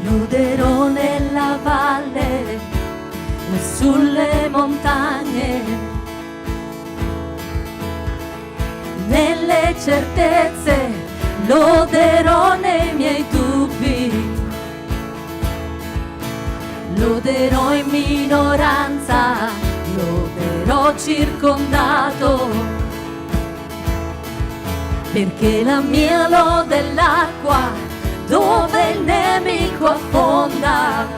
Loderò nella valle e sulle montagne, nelle certezze, loderò nei miei dubbi, loderò in minoranza, loderò circondato, perché la mia lode è l'acqua dove il nemico affonda.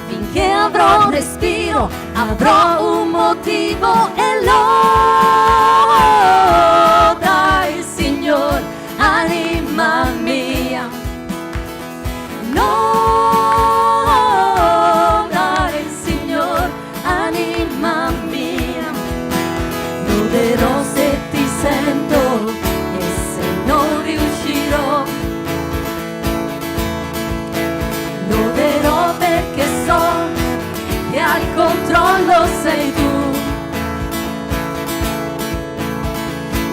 Finché avrò un respiro, avrò un motivo e loda il Signore, anima mia. Loda il Signore, anima mia. Loderò se ti sento e se non riuscirò. Loderò perché so che al controllo sei tu.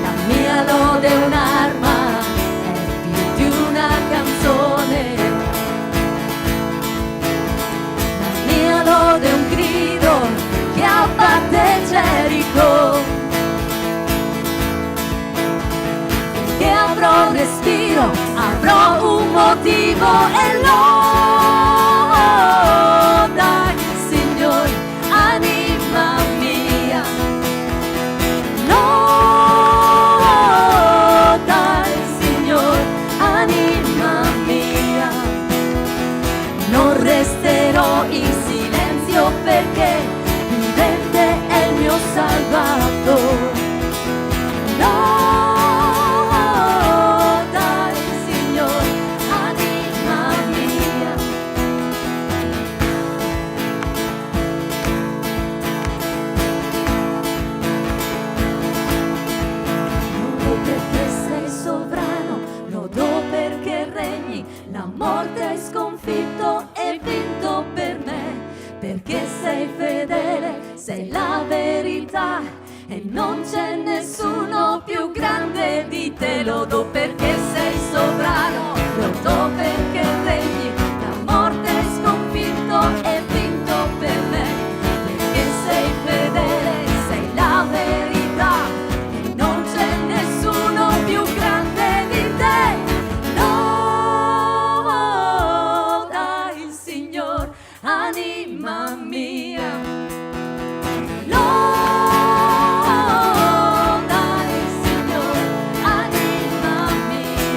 La mia lode è un'arma, è più di una canzone. La mia lode è un grido che abbatte Gerico. Finché avrò un respiro, avrò un motivo e loda il Signore, anima mia. Loda il Signore, anima mia. Non resterò in silenzio perché vivente è il mio Salvatore. Loda il Signore, anima mia. Lodo perché sei sovrano, lodo perché regni, la morte hai sconfitto e vinto per me, perché sei fedele, sei la verità e non c'è nessuno più grande di te. Lodo perché sei sovrano, lodo perché regni, la morte hai sconfitto e vinto per me, perché sei fedele, sei la verità e non c'è nessuno più grande di te. Loda il Signore, anima mia. Loda il Signore, anima mia.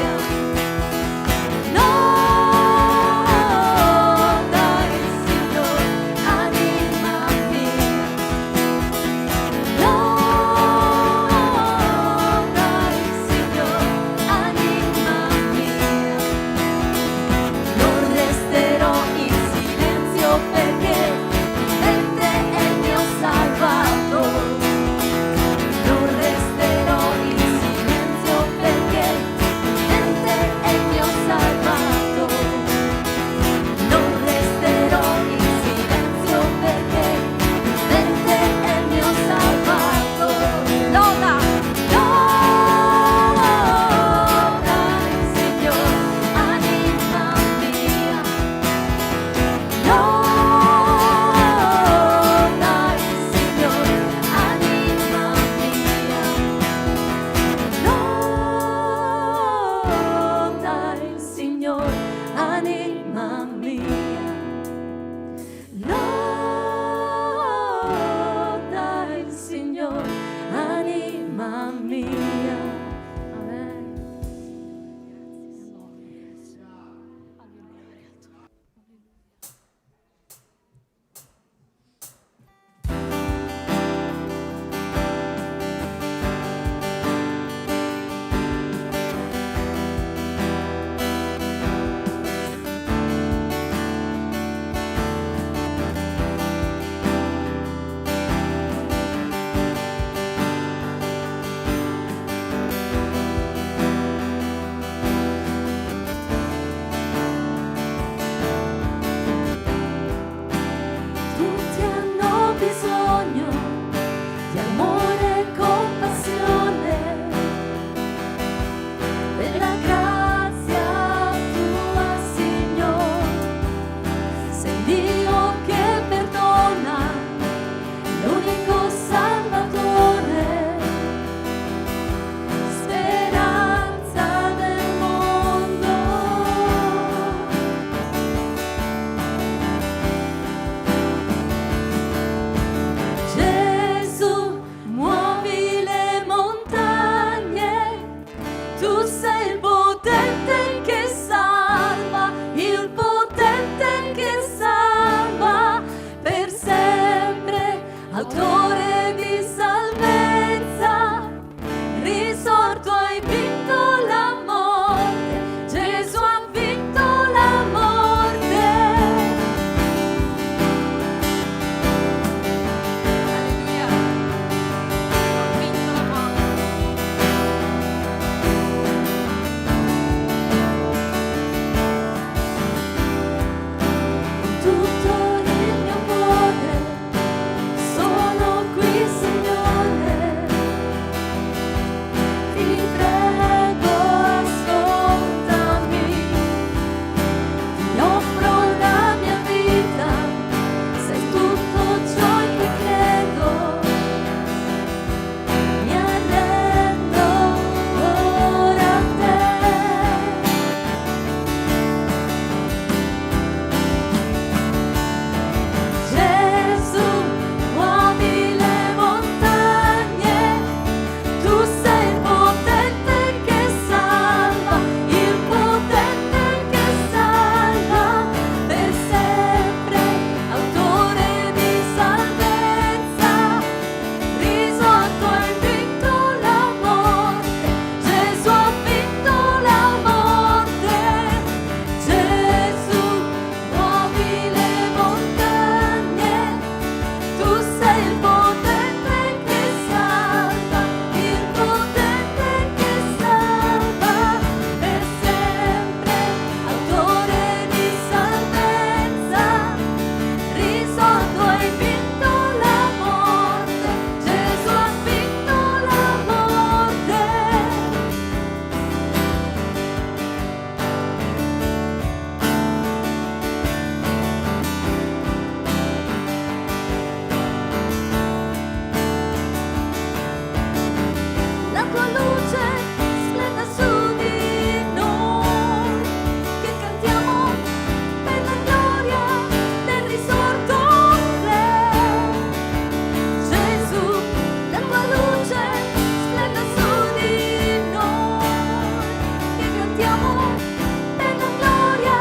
per la gloria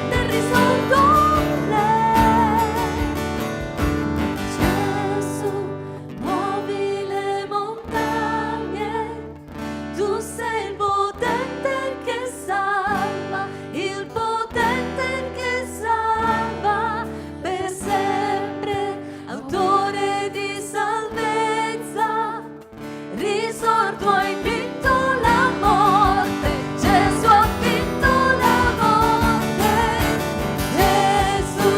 del risorto Re. Gesù, muovi le montagne, tu sei il potente che salva, il potente che salva per sempre, autore di salvezza, risorto hai vinto la morte, Gesù ha vinto la morte. Gesù,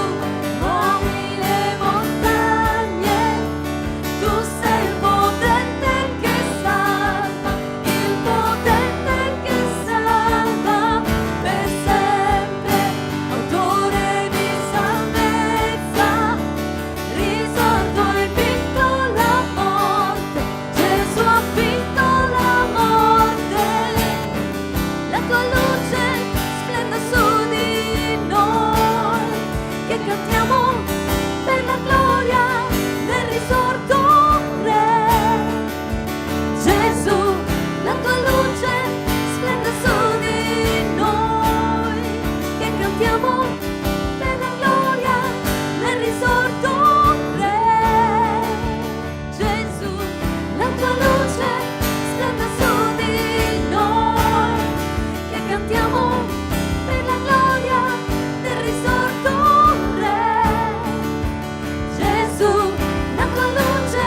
muovi le montagne, tu sei il potente che salva, il potente che salva per sempre, autore di salvezza, risorto hai vinto la morte, Gesù ha vinto la morte. La tua luce splenda su di noi, che cantiamo per la gloria del risorto Re. Gesù, la tua luce splenda su di noi, che cantiamo per la gloria del risorto Re. Gesù, la tua luce splenda su di noi, che cantiamo per la gloria del risorto Re. Gesù, la tua luce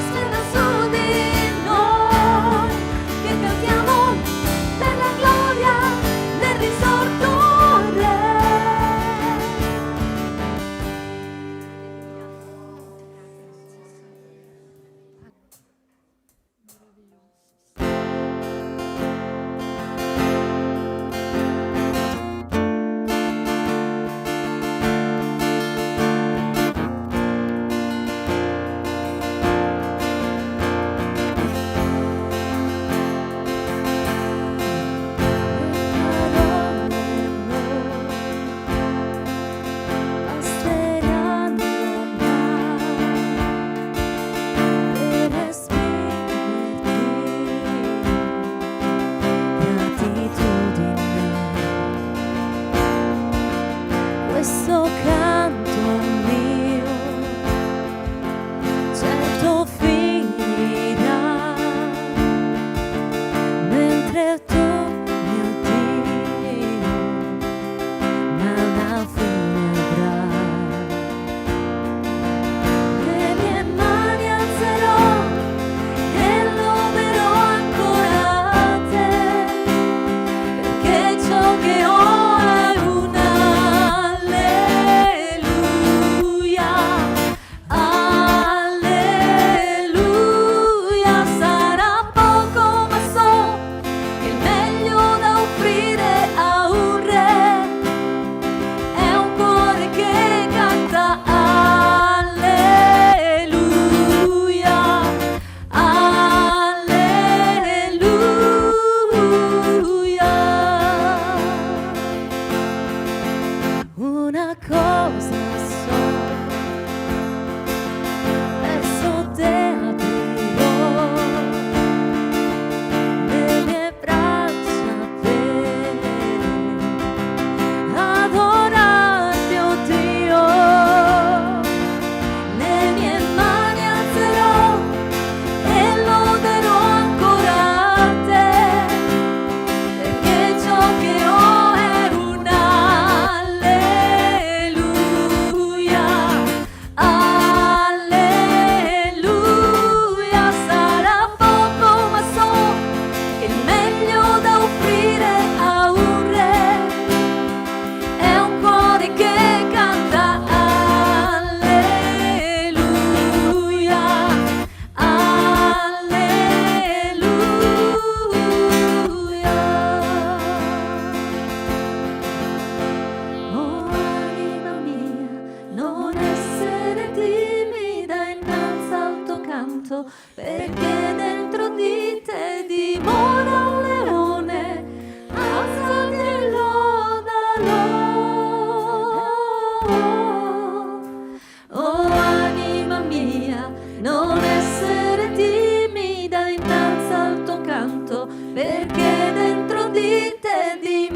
splenda su di noi, che cantiamo per la gloria del risorto Re. Basteranno per esprimerti gratitudine. Questo canto mio certo finirà, mentre tu, mio Dio, una fine avrai. Le mie mani alzerò e loderò ancora te, perché ciò che ho è un alleluia, alleluia. Sarà poco ma so che il meglio da offrire a un re è un cuore che canta alleluia, alleluia. Una cosa so, verso te aprirò le mie braccia per adorarti, oh Dio. Le mie mani alzerò e loderò ancora te, perché ciò che ho è un alleluia, alleluia. Sarà poco ma so che il meglio da offrire a un re è un cuore che canta alleluia, alleluia. Oh anima mia, non essere timida innanzi al tuo canto, perché dentro di te dimora un leone. Alzati e lodalo. Oh anima mia, non essere timida innanzi al tuo canto, perché dentro di te dimora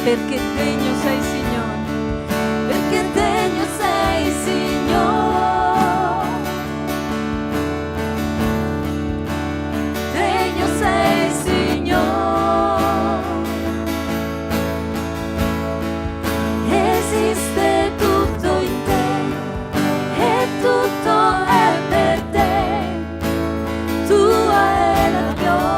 perché degno sei, Signore, perché degno sei, Signore, degno sei, Signore, esiste tutto in te e tutto è per te, tua è la gloria.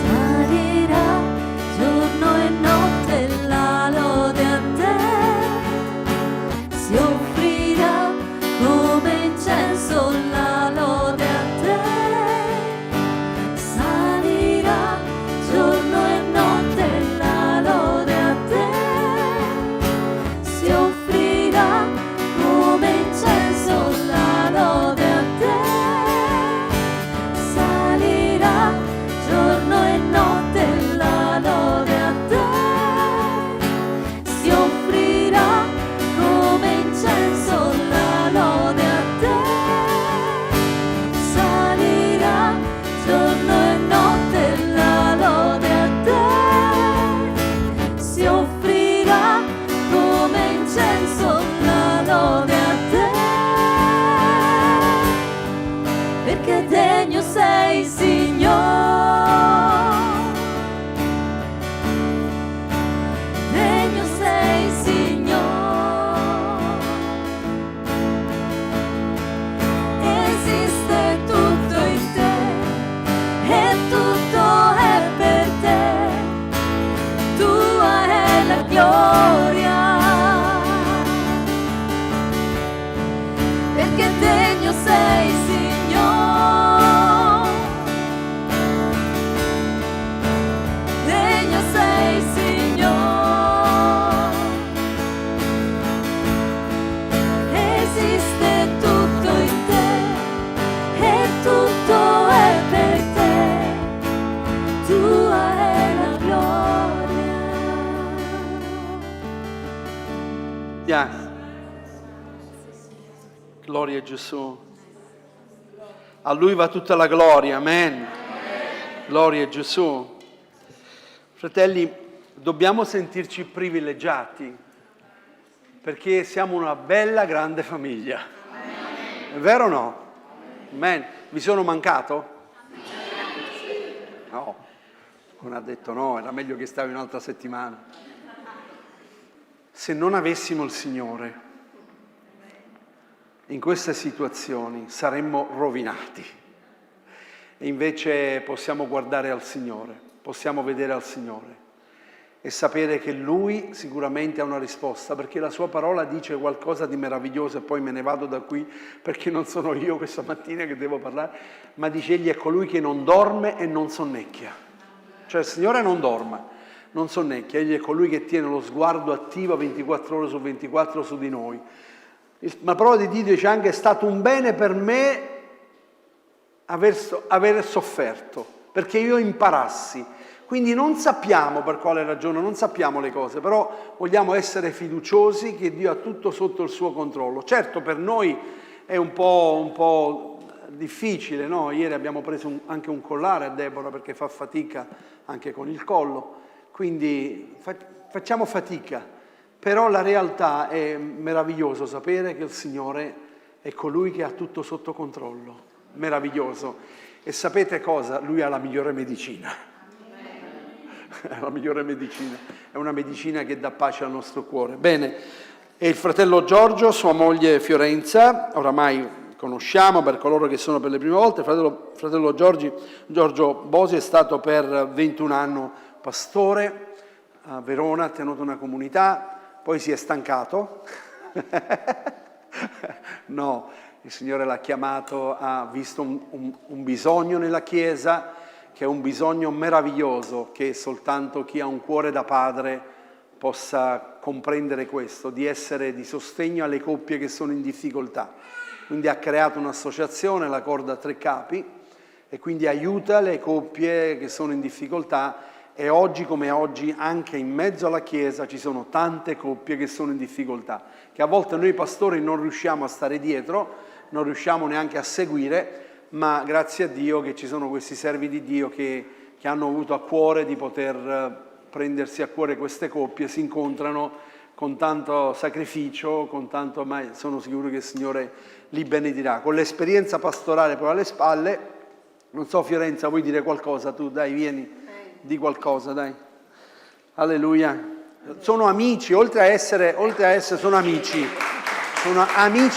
Salirà giorno e notte la lode a te, si offrirà come incenso la lode a te. Salirà giorno e notte la lode a te, si offrirà come incenso la lode a te. Salirà giorno e notte la lode a te, si offrirà come incenso la lode a te. Salirà giorno e notte la lode a te, si offrirà come incenso la lode a te, perché degno sei, Signore, degno sei, Signore, esiste tutto in te e tutto è per te, tua è la gloria, perché degno sei, Signore, degno sei, Signore, esiste tutto in te e tutto è per te, tua è la gloria. Yeah. Gloria a Gesù. A Lui va tutta la gloria, amen. Gloria a Gesù. Fratelli, dobbiamo sentirci privilegiati perché siamo una bella grande famiglia. È vero o no? Amen. Vi sono mancato? No. Non ha detto no, era meglio che stavi un'altra settimana. Se non avessimo il Signore in queste situazioni saremmo rovinati. E invece possiamo guardare al Signore, possiamo vedere al Signore e sapere che Lui sicuramente ha una risposta, perché la Sua parola dice qualcosa di meraviglioso, e poi me ne vado da qui perché non sono io questa mattina che devo parlare, ma dice Egli è colui che non dorme e non sonnecchia. Cioè il Signore non dorme, non sonnecchia, Egli è colui che tiene lo sguardo attivo 24 ore su 24 su di noi. La parola di Dio dice anche: è stato un bene per me aver sofferto, perché io imparassi. Quindi non sappiamo per quale ragione, non sappiamo le cose, però vogliamo essere fiduciosi che Dio ha tutto sotto il suo controllo. Certo, per noi è un po' difficile, no? Ieri abbiamo preso anche un collare a Deborah perché fa fatica anche con il collo, quindi facciamo fatica. Però la realtà è meraviglioso sapere che il Signore è colui che ha tutto sotto controllo. Meraviglioso. E sapete cosa? Lui ha la migliore medicina. È la migliore medicina. È una medicina che dà pace al nostro cuore. Bene, e il fratello Giorgio, sua moglie Fiorenza, oramai conosciamo per coloro che sono per le prime volte. Fratello Giorgio Bosi è stato per 21 anni pastore a Verona, ha tenuto una comunità. Poi si è stancato, no, il Signore l'ha chiamato, ha visto un bisogno nella Chiesa che è un bisogno meraviglioso, che soltanto chi ha un cuore da padre possa comprendere questo, di essere di sostegno alle coppie che sono in difficoltà. Quindi ha creato un'associazione, la Corda a Tre Capi, e quindi aiuta le coppie che sono in difficoltà, e oggi come oggi anche in mezzo alla Chiesa ci sono tante coppie che sono in difficoltà, che a volte noi pastori non riusciamo a stare dietro, non riusciamo neanche a seguire, ma grazie a Dio che ci sono questi servi di Dio che hanno avuto a cuore di poter prendersi a cuore queste coppie, si incontrano con tanto sacrificio, ma sono sicuro che il Signore li benedirà. Con l'esperienza pastorale poi alle spalle, non so Fiorenza, vuoi dire qualcosa tu? Dai, vieni, di qualcosa, dai. Alleluia. Sono amici, oltre a essere sono amici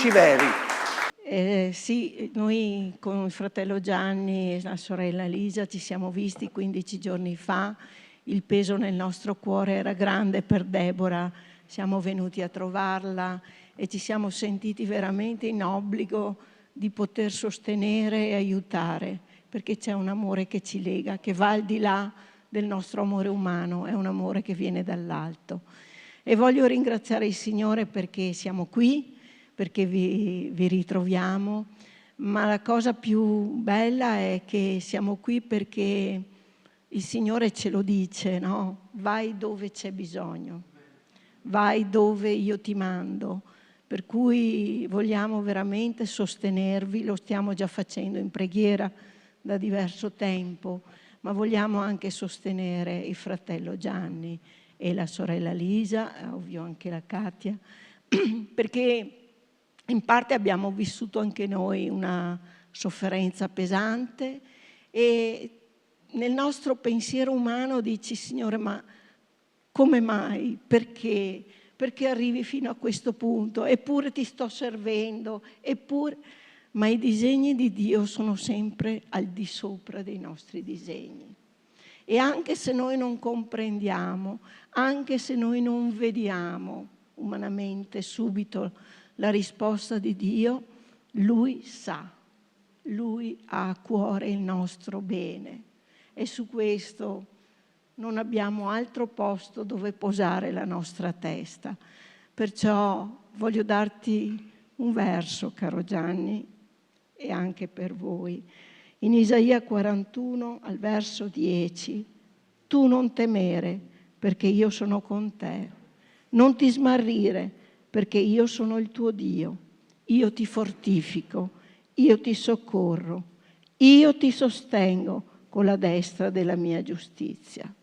veri. Sì, noi con il fratello Gianni e la sorella Lisa ci siamo visti 15 giorni fa. Il peso nel nostro cuore era grande per Deborah, siamo venuti a trovarla e ci siamo sentiti veramente in obbligo di poter sostenere e aiutare, perché c'è un amore che ci lega, che va al di là del nostro amore umano, è un amore che viene dall'alto. E voglio ringraziare il Signore perché siamo qui, perché vi ritroviamo, ma la cosa più bella è che siamo qui perché il Signore ce lo dice, no? Vai dove c'è bisogno, vai dove io ti mando. Per cui vogliamo veramente sostenervi, lo stiamo già facendo in preghiera da diverso tempo, ma vogliamo anche sostenere il fratello Gianni e la sorella Lisa, ovvio anche la Katia, perché in parte abbiamo vissuto anche noi una sofferenza pesante e nel nostro pensiero umano dici, Signore, ma come mai? Perché? Perché arrivi fino a questo punto? Eppure ti sto servendo, eppure... Ma i disegni di Dio sono sempre al di sopra dei nostri disegni. E anche se noi non comprendiamo, anche se noi non vediamo umanamente subito la risposta di Dio, Lui sa, Lui ha a cuore il nostro bene. E su questo non abbiamo altro posto dove posare la nostra testa. Perciò voglio darti un verso, caro Gianni, e anche per voi. In Isaia 41, al verso 10, tu non temere, perché io sono con te. Non ti smarrire, perché io sono il tuo Dio. Io ti fortifico, io ti soccorro, io ti sostengo con la destra della mia giustizia.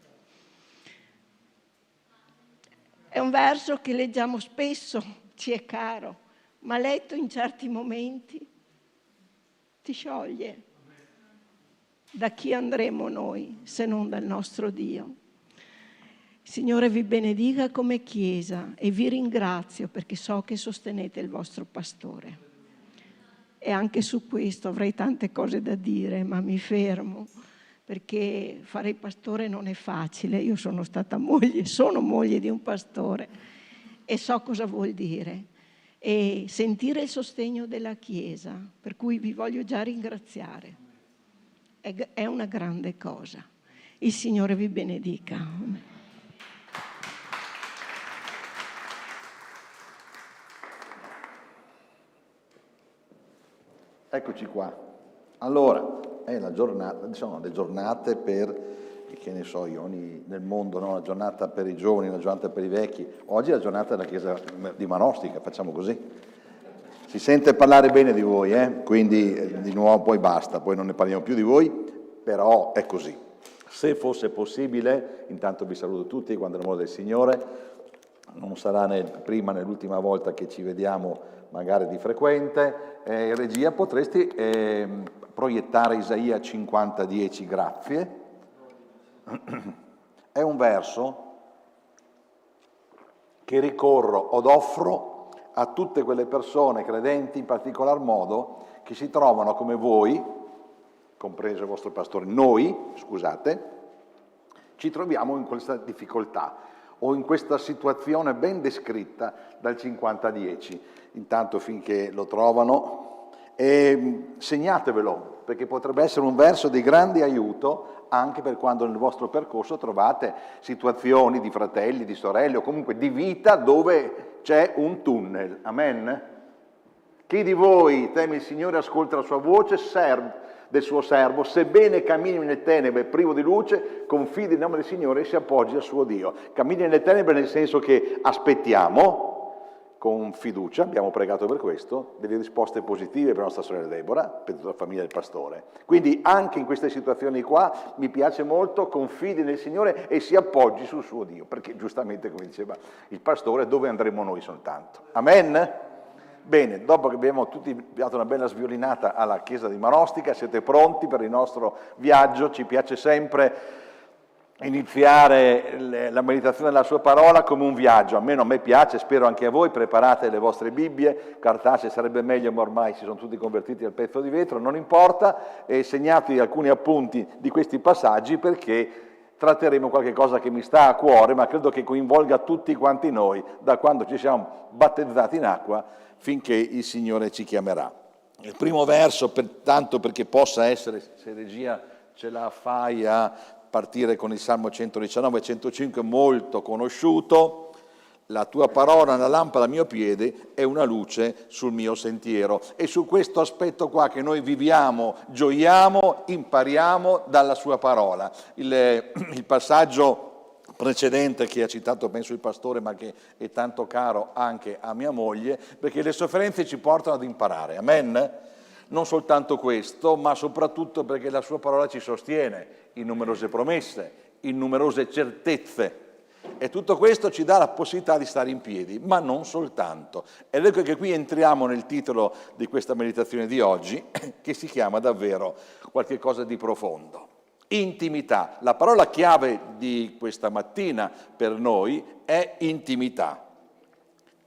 È un verso che leggiamo spesso, ci è caro, ma letto in certi momenti ti scioglie. Da chi andremo noi se non dal nostro Dio? Il Signore vi benedica come Chiesa e vi ringrazio perché so che sostenete il vostro pastore. E anche su questo avrei tante cose da dire, ma mi fermo perché fare il pastore non è facile. Io sono stata sono moglie di un pastore e so cosa vuol dire. E sentire il sostegno della Chiesa, per cui vi voglio già ringraziare. È una grande cosa. Il Signore vi benedica. Eccoci qua. Allora, è la giornata, diciamo, le giornate per, che ne so io, nel mondo, no? La giornata per i giovani, la giornata per i vecchi. Oggi è la giornata della Chiesa di Manostica, facciamo così. Si sente parlare bene di voi, quindi di nuovo poi basta, poi non ne parliamo più di voi, però è così. Se fosse possibile, intanto vi saluto tutti quando l'amore del Signore, non sarà prima né l'ultima volta che ci vediamo magari di frequente. Regia, potresti proiettare Isaia 50:10, grazie. È un verso che ricorro od offro a tutte quelle persone credenti, in particolar modo, che si trovano come voi, compreso il vostro pastore, noi, scusate, ci troviamo in questa difficoltà o in questa situazione ben descritta dal 50:10. Intanto finché lo trovano, segnatevelo, perché potrebbe essere un verso di grande aiuto anche per quando nel vostro percorso trovate situazioni di fratelli, di sorelle o comunque di vita dove c'è un tunnel. Amen? Chi di voi teme il Signore, ascolta la sua voce, del suo servo, sebbene cammini nelle tenebre privo di luce, confidi nel nome del Signore e si appoggi al suo Dio. Cammini nelle tenebre nel senso che aspettiamo con fiducia, abbiamo pregato per questo, delle risposte positive per la nostra sorella Deborah, per tutta la famiglia del pastore. Quindi anche in queste situazioni qua mi piace molto, confidi nel Signore e si appoggi sul suo Dio, perché giustamente, come diceva il pastore, dove andremo noi soltanto. Amen? Bene, dopo che abbiamo tutti dato una bella sviolinata alla chiesa di Manostica, siete pronti per il nostro viaggio? Ci piace sempre iniziare la meditazione della sua parola come un viaggio, almeno a me piace, spero anche a voi. Preparate le vostre Bibbie, cartacee sarebbe meglio, ma ormai si sono tutti convertiti al pezzo di vetro, non importa, e segnati alcuni appunti di questi passaggi perché tratteremo qualche cosa che mi sta a cuore, ma credo che coinvolga tutti quanti noi, da quando ci siamo battezzati in acqua finché il Signore ci chiamerà. Il primo verso, tanto perché possa essere, se regia ce la fai a partire con il Salmo 119 e 105, molto conosciuto: la tua parola è una lampada al mio piede e una luce sul mio sentiero. E su questo aspetto qua che noi viviamo, gioiamo, impariamo dalla sua parola. Il passaggio precedente che ha citato penso il pastore, ma che è tanto caro anche a mia moglie, perché le sofferenze ci portano ad imparare, amen? Non soltanto questo, ma soprattutto perché la sua parola ci sostiene in numerose promesse, in numerose certezze, e tutto questo ci dà la possibilità di stare in piedi, ma non soltanto. Ed ecco che qui entriamo nel titolo di questa meditazione di oggi, che si chiama davvero qualche cosa di profondo. Intimità. La parola chiave di questa mattina per noi è intimità.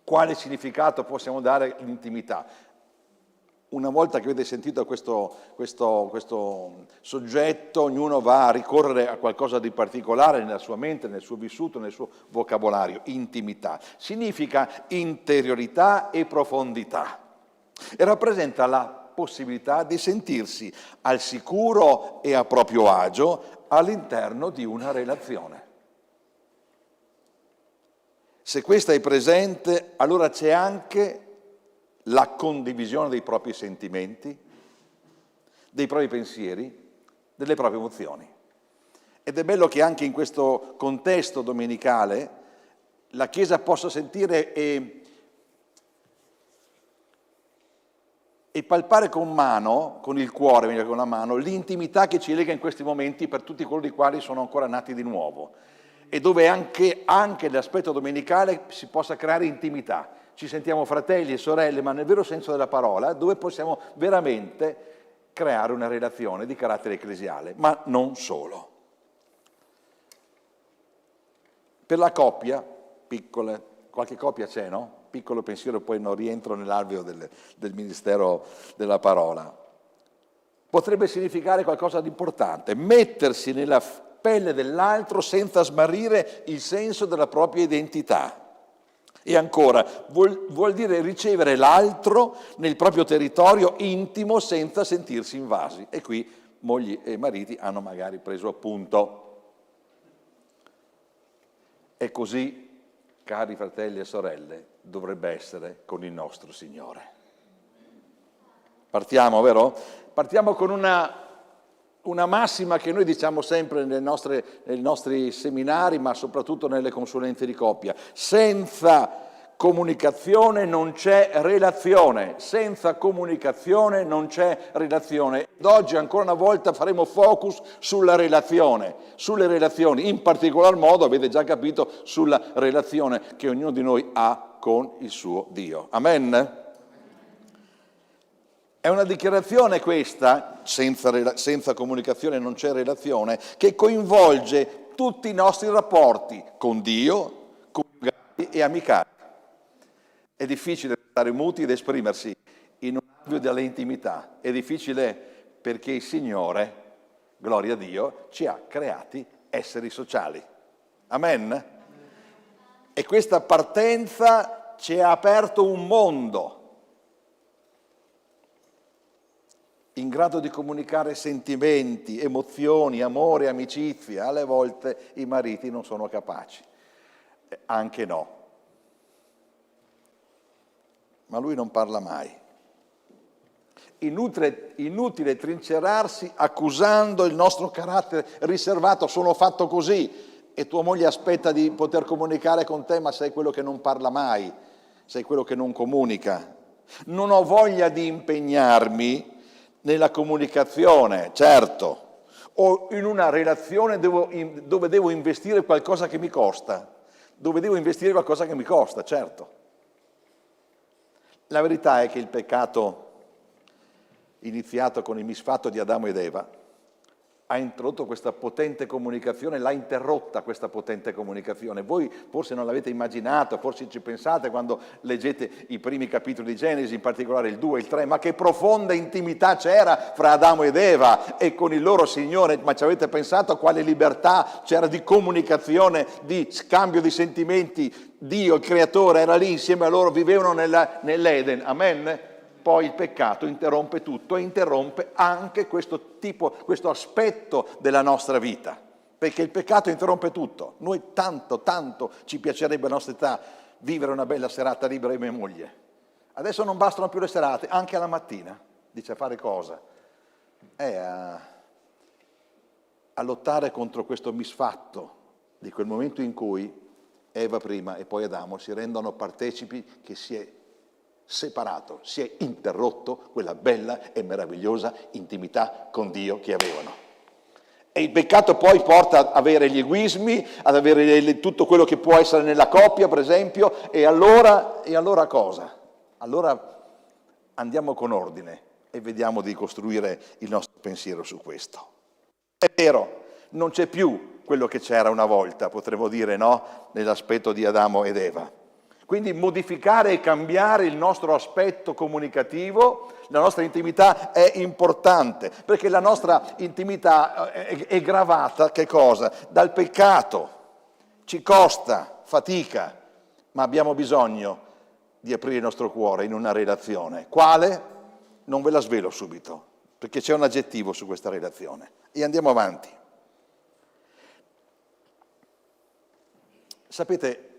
Quale significato possiamo dare all'intimità? Una volta che avete sentito questo soggetto, ognuno va a ricorrere a qualcosa di particolare nella sua mente, nel suo vissuto, nel suo vocabolario. Intimità significa interiorità e profondità e rappresenta la possibilità di sentirsi al sicuro e a proprio agio all'interno di una relazione. Se questa è presente, allora c'è anche la condivisione dei propri sentimenti, dei propri pensieri, delle proprie emozioni. Ed è bello che anche in questo contesto domenicale la Chiesa possa sentire e palpare con mano, con il cuore, con la mano, l'intimità che ci lega in questi momenti per tutti coloro i quali sono ancora nati di nuovo, e dove anche l'aspetto domenicale si possa creare intimità. Ci sentiamo fratelli e sorelle, ma nel vero senso della parola, dove possiamo veramente creare una relazione di carattere ecclesiale, ma non solo. Per la coppia, piccola, qualche coppia c'è, no? Piccolo pensiero, poi non rientro nell'alveo del ministero della parola. Potrebbe significare qualcosa di importante: mettersi nella pelle dell'altro senza smarrire il senso della propria identità. E ancora, vuol dire ricevere l'altro nel proprio territorio intimo senza sentirsi invasi. E qui mogli e mariti hanno magari preso appunto. E così, cari fratelli e sorelle, dovrebbe essere con il nostro Signore. Partiamo, vero? Partiamo con una massima che noi diciamo sempre nei nostri seminari, ma soprattutto nelle consulenze di coppia: senza comunicazione non c'è relazione, senza comunicazione non c'è relazione. Ed oggi ancora una volta faremo focus sulle relazioni, in particolar modo, avete già capito, sulla relazione che ognuno di noi ha con il suo Dio. Amen? È una dichiarazione questa, senza comunicazione non c'è relazione, che coinvolge tutti i nostri rapporti con Dio, congiugali e amicali. È difficile stare muti ed esprimersi in un ambito delle intimità, è difficile perché il Signore, gloria a Dio, ci ha creati esseri sociali. Amen? E questa partenza ci ha aperto un mondo. in grado di comunicare sentimenti, emozioni, amore, amicizia. Alle volte i mariti non sono capaci, anche no. Ma lui non parla mai. Inutile trincerarsi accusando il nostro carattere riservato, sono fatto così, e tua moglie aspetta di poter comunicare con te, ma sei quello che non parla mai, sei quello che non comunica. Non ho voglia di impegnarmi nella comunicazione, certo, o in una relazione dove devo investire qualcosa che mi costa, certo. La verità è che il peccato iniziato con il misfatto di Adamo ed Eva ha introdotto questa potente comunicazione, l'ha interrotta questa potente comunicazione. Voi forse non l'avete immaginato, forse ci pensate quando leggete i primi capitoli di Genesi, in particolare il 2 e il 3, ma che profonda intimità c'era fra Adamo ed Eva e con il loro Signore, ma ci avete pensato a quale libertà c'era di comunicazione, di scambio di sentimenti? Dio, il Creatore, era lì insieme a loro, vivevano nell'Eden, amen? Poi il peccato interrompe tutto e interrompe anche questo aspetto della nostra vita, perché il peccato interrompe tutto. Noi tanto ci piacerebbe alla nostra età vivere una bella serata libera di mia moglie. Adesso non bastano più le serate, anche alla mattina. Dice, a fare cosa? A lottare contro questo misfatto di quel momento in cui Eva prima e poi Adamo si rendono partecipi che si è separato, si è interrotto quella bella e meravigliosa intimità con Dio che avevano. E il peccato poi porta ad avere gli egoismi, ad avere tutto quello che può essere nella coppia, per esempio, e allora cosa? Allora andiamo con ordine e vediamo di costruire il nostro pensiero su questo. È vero, non c'è più quello che c'era una volta, potremmo dire, no? Nell'aspetto di Adamo ed Eva. Quindi modificare e cambiare il nostro aspetto comunicativo, la nostra intimità è importante, perché la nostra intimità è gravata, che cosa? Dal peccato, ci costa fatica, ma abbiamo bisogno di aprire il nostro cuore in una relazione. Quale? Non ve la svelo subito, perché c'è un aggettivo su questa relazione. E andiamo avanti. Sapete,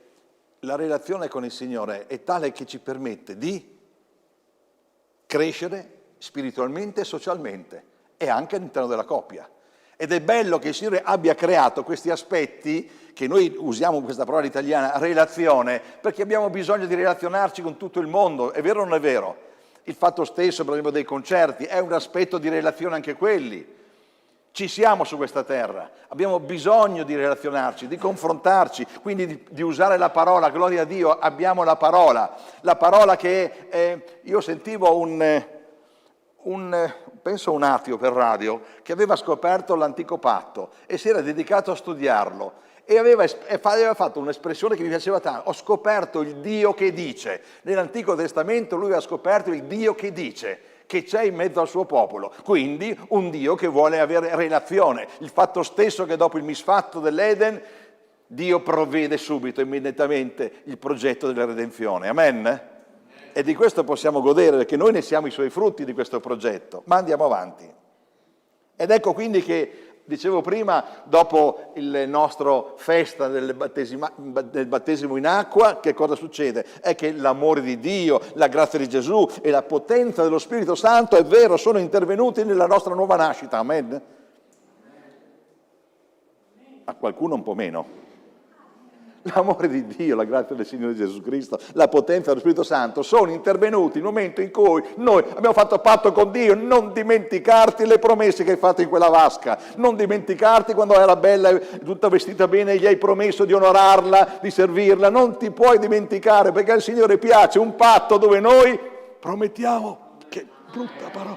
la relazione con il Signore è tale che ci permette di crescere spiritualmente e socialmente e anche all'interno della coppia. Ed è bello che il Signore abbia creato questi aspetti, che noi usiamo questa parola italiana, relazione, perché abbiamo bisogno di relazionarci con tutto il mondo. È vero o non è vero? Il fatto stesso, per esempio, dei concerti è un aspetto di relazione anche quelli. Ci siamo su questa terra, abbiamo bisogno di relazionarci, di confrontarci, quindi di usare la parola, gloria a Dio, abbiamo la parola che io sentivo penso un ateo per radio, che aveva scoperto l'antico patto e si era dedicato a studiarlo e aveva fatto un'espressione che mi piaceva tanto: ho scoperto il Dio che dice. Nell'Antico Testamento lui ha scoperto il Dio che dice, che c'è in mezzo al suo popolo, quindi un Dio che vuole avere relazione. Il fatto stesso che dopo il misfatto dell'Eden Dio provvede subito, immediatamente, il progetto della redenzione, amen? E di questo possiamo godere, perché noi ne siamo i suoi frutti di questo progetto, ma andiamo avanti. Ed ecco quindi che, dicevo prima, dopo il nostro festa del battesimo in acqua, che cosa succede? È che l'amore di Dio, la grazia di Gesù e la potenza dello Spirito Santo, è vero, sono intervenuti nella nostra nuova nascita, amen? A qualcuno un po' meno. L'amore di Dio, la grazia del Signore Gesù Cristo, la potenza dello Spirito Santo sono intervenuti nel momento in cui noi abbiamo fatto patto con Dio. Non dimenticarti le promesse che hai fatto in quella vasca, non dimenticarti quando era bella, tutta vestita bene, gli hai promesso di onorarla, di servirla, non ti puoi dimenticare, perché al Signore piace un patto dove noi promettiamo, che brutta parola,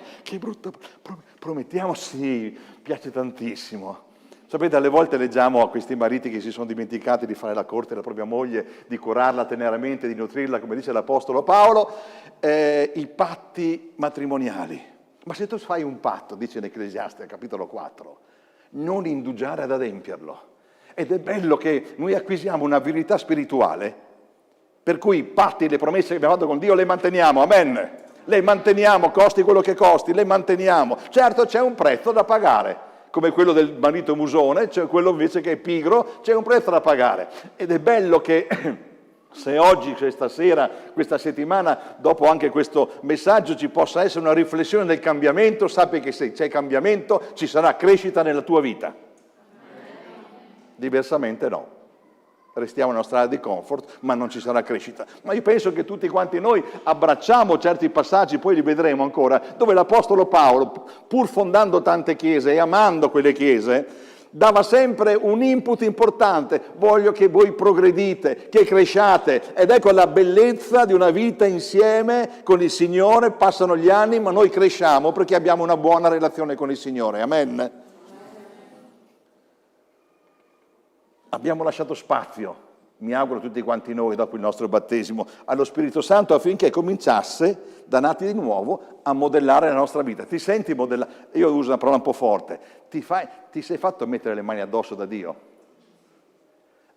promettiamo, sì, piace tantissimo. Sapete, alle volte leggiamo a questi mariti che si sono dimenticati di fare la corte alla propria moglie, di curarla teneramente, di nutrirla, come dice l'Apostolo Paolo, i patti matrimoniali. Ma se tu fai un patto, dice in Ecclesiaste, capitolo 4, non indugiare ad adempierlo. Ed è bello che noi acquisiamo una virilità spirituale, per cui i patti e le promesse che abbiamo fatto con Dio le manteniamo, amen? le manteniamo, costi quello che costi, le manteniamo. Certo c'è un prezzo da pagare, come quello del marito musone, c'è quello invece che è pigro, c'è un prezzo da pagare. Ed è bello che se oggi, questa sera, questa settimana, dopo anche questo messaggio, ci possa essere una riflessione del cambiamento, sappi che se c'è cambiamento ci sarà crescita nella tua vita. Diversamente no. Restiamo nella strada di comfort, ma non ci sarà crescita. Ma io penso che tutti quanti noi abbracciamo certi passaggi, poi li vedremo ancora, dove l'Apostolo Paolo, pur fondando tante chiese e amando quelle chiese, dava sempre un input importante: voglio che voi progredite, che cresciate. Ed ecco la bellezza di una vita insieme con il Signore. Passano gli anni, ma noi cresciamo perché abbiamo una buona relazione con il Signore. Amen. Abbiamo lasciato spazio, mi auguro tutti quanti noi, dopo il nostro battesimo, allo Spirito Santo affinché cominciasse, da nati di nuovo, a modellare la nostra vita. Ti senti modellare? Io uso una parola un po' forte. Ti sei fatto mettere le mani addosso da Dio?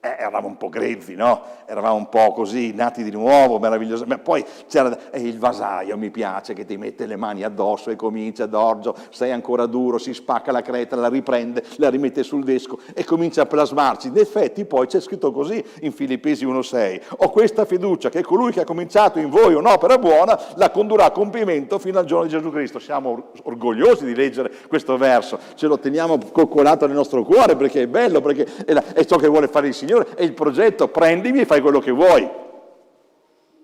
Eravamo un po' grezzi, no? Eravamo un po' così, nati di nuovo, meravigliosi. Ma poi c'era il vasaio, mi piace, che ti mette le mani addosso e comincia, Giorgio, sei ancora duro, si spacca la creta, la riprende, la rimette sul desco e comincia a plasmarci. In effetti poi c'è scritto così in Filippesi 1,6: ho questa fiducia che colui che ha cominciato in voi un'opera buona la condurrà a compimento fino al giorno di Gesù Cristo. Siamo orgogliosi di leggere questo verso, ce lo teniamo coccolato nel nostro cuore perché è bello, perché è ciò che vuole fare il Signore. È il progetto, prendimi e fai quello che vuoi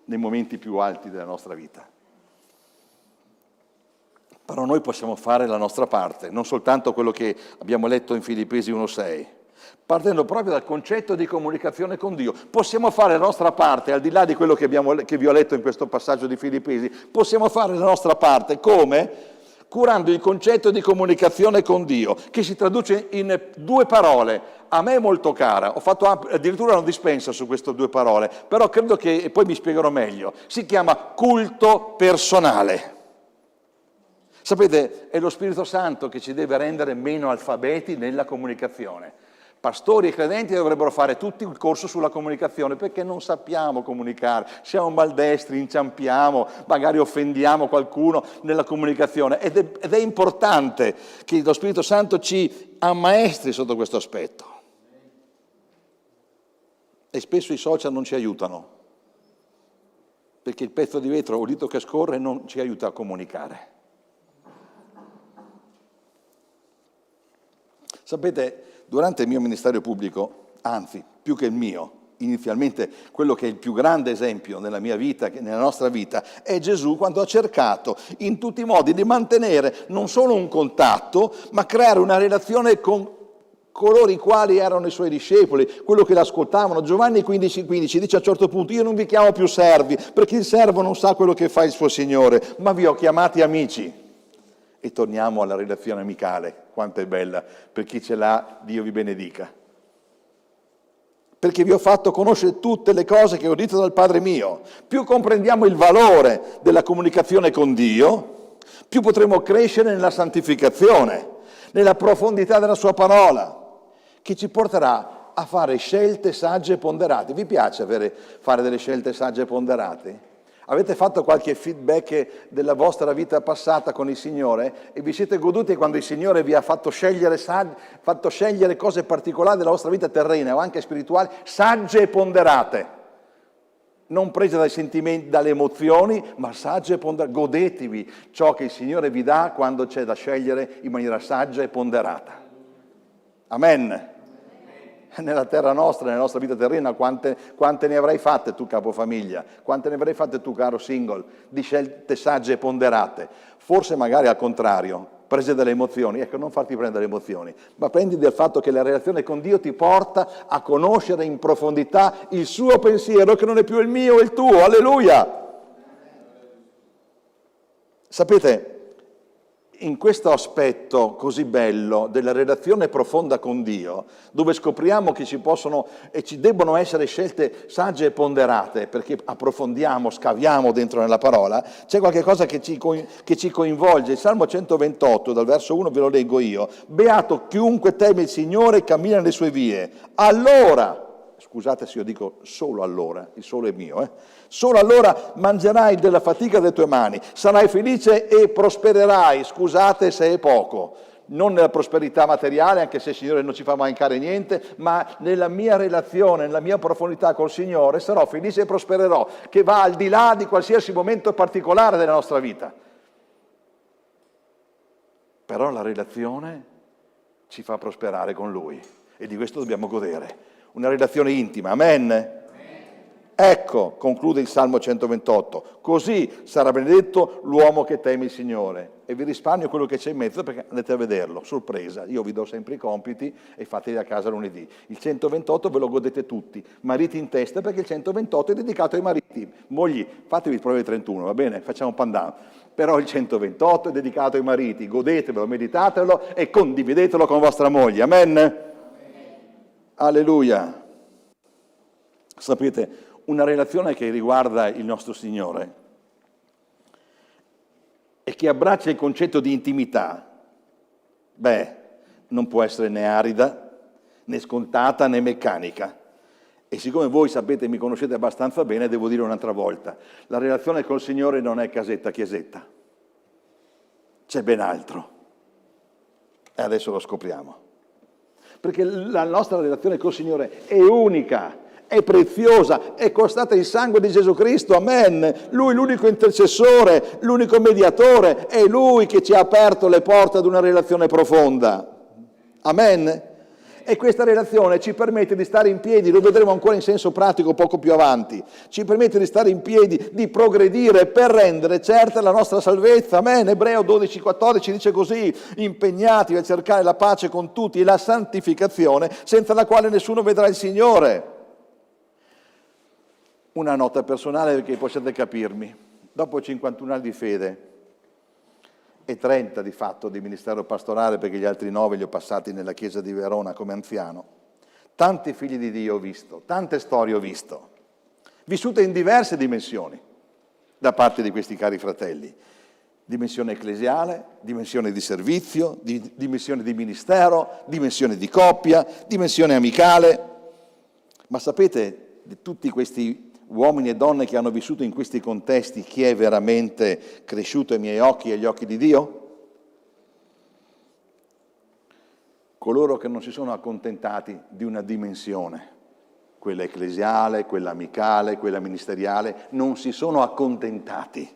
nei momenti più alti della nostra vita. Però noi possiamo fare la nostra parte, non soltanto quello che abbiamo letto in Filippesi 1,6, partendo proprio dal concetto di comunicazione con Dio. Possiamo fare la nostra parte, al di là di quello che vi ho letto in questo passaggio di Filippesi, possiamo fare la nostra parte come? Curando il concetto di comunicazione con Dio, che si traduce in due parole, a me molto cara. Ho fatto addirittura una dispensa su queste due parole, però credo che, e poi mi spiegherò meglio, si chiama culto personale. Sapete, è lo Spirito Santo che ci deve rendere meno alfabeti nella comunicazione. Pastori e credenti dovrebbero fare tutti il corso sulla comunicazione perché non sappiamo comunicare, siamo maldestri, inciampiamo, magari offendiamo qualcuno nella comunicazione ed è importante che lo Spirito Santo ci ammaestri sotto questo aspetto. E spesso i social non ci aiutano, perché il pezzo di vetro o il dito che scorre non ci aiuta a comunicare. Sapete, durante il mio ministero pubblico, anzi, più che il mio, inizialmente quello che è il più grande esempio nella mia vita, nella nostra vita, è Gesù quando ha cercato in tutti i modi di mantenere non solo un contatto, ma creare una relazione con coloro i quali erano i suoi discepoli, quello che l'ascoltavano. Giovanni 15,15 dice a un certo punto: io non vi chiamo più servi, perché il servo non sa quello che fa il suo Signore, ma vi ho chiamati amici. E torniamo alla relazione amicale, quanto è bella, per chi ce l'ha, Dio vi benedica. Perché vi ho fatto conoscere tutte le cose che ho udito dal Padre mio. Più comprendiamo il valore della comunicazione con Dio, più potremo crescere nella santificazione, nella profondità della sua parola, che ci porterà a fare scelte sagge e ponderate. Vi piace fare delle scelte sagge e ponderate? Avete fatto qualche feedback della vostra vita passata con il Signore e vi siete goduti quando il Signore vi ha fatto scegliere cose particolari della vostra vita terrena o anche spirituale, sagge e ponderate, non prese dai sentimenti, dalle emozioni, ma sagge e ponderate. Godetevi ciò che il Signore vi dà quando c'è da scegliere in maniera saggia e ponderata. Amen. Nella terra nostra, nella nostra vita terrena, quante ne avrai fatte tu capofamiglia, quante ne avrai fatte tu caro single, di scelte sagge e ponderate, forse magari al contrario, prese dalle emozioni. Ecco, non farti prendere le emozioni, ma prendi del fatto che la relazione con Dio ti porta a conoscere in profondità il suo pensiero, che non è più il mio, è il tuo, alleluia! Sapete, in questo aspetto così bello della relazione profonda con Dio, dove scopriamo che ci possono e ci debbono essere scelte sagge e ponderate, perché approfondiamo, scaviamo dentro nella parola, c'è qualche cosa che ci coinvolge. Il Salmo 128, dal verso 1 ve lo leggo io: beato chiunque teme il Signore e cammina nelle sue vie. Allora scusate se io dico solo allora, il solo è mio, solo allora mangerai della fatica delle tue mani, sarai felice e prospererai, scusate se è poco, non nella prosperità materiale, anche se il Signore non ci fa mancare niente, ma nella mia relazione, nella mia profondità col Signore, sarò felice e prospererò, che va al di là di qualsiasi momento particolare della nostra vita. Però la relazione ci fa prosperare con Lui e di questo dobbiamo godere. Una relazione intima, amen? Ecco, conclude il Salmo 128, così sarà benedetto l'uomo che teme il Signore. E vi risparmio quello che c'è in mezzo perché andate a vederlo, sorpresa, io vi do sempre i compiti e fateli a casa lunedì. Il 128 ve lo godete tutti, mariti in testa perché il 128 è dedicato ai mariti. Mogli, fatevi il Proverbio 31, va bene? Facciamo un pandan. Però il 128 è dedicato ai mariti, godetevelo, meditatelo e condividetelo con vostra moglie, amen? Alleluia. Sapete, una relazione che riguarda il nostro Signore e che abbraccia il concetto di intimità, non può essere né arida, né scontata, né meccanica. E siccome voi sapete, mi conoscete abbastanza bene, devo dire un'altra volta, la relazione col Signore non è casetta-chiesetta, c'è ben altro. E adesso lo scopriamo. Perché la nostra relazione col Signore è unica, è preziosa, è costata il sangue di Gesù Cristo, amen. Lui l'unico intercessore, l'unico mediatore, è Lui che ci ha aperto le porte ad una relazione profonda, amen. E questa relazione ci permette di stare in piedi, lo vedremo ancora in senso pratico poco più avanti, ci permette di stare in piedi, di progredire per rendere certa la nostra salvezza, amen. Ebreo 12,14 dice così, impegnatevi a cercare la pace con tutti e la santificazione, senza la quale nessuno vedrà il Signore. Una nota personale perché possiate capirmi, dopo 51 anni di fede e 30 di fatto di ministero pastorale, perché gli altri 9 li ho passati nella chiesa di Verona come anziano, tanti figli di Dio ho visto, tante storie ho visto, vissute in diverse dimensioni da parte di questi cari fratelli, dimensione ecclesiale, dimensione di servizio, dimensione di ministero, dimensione di coppia, dimensione amicale, ma sapete di tutti questi uomini e donne che hanno vissuto in questi contesti, chi è veramente cresciuto ai miei occhi e agli occhi di Dio? Coloro che non si sono accontentati di una dimensione, quella ecclesiale, quella amicale, quella ministeriale, non si sono accontentati,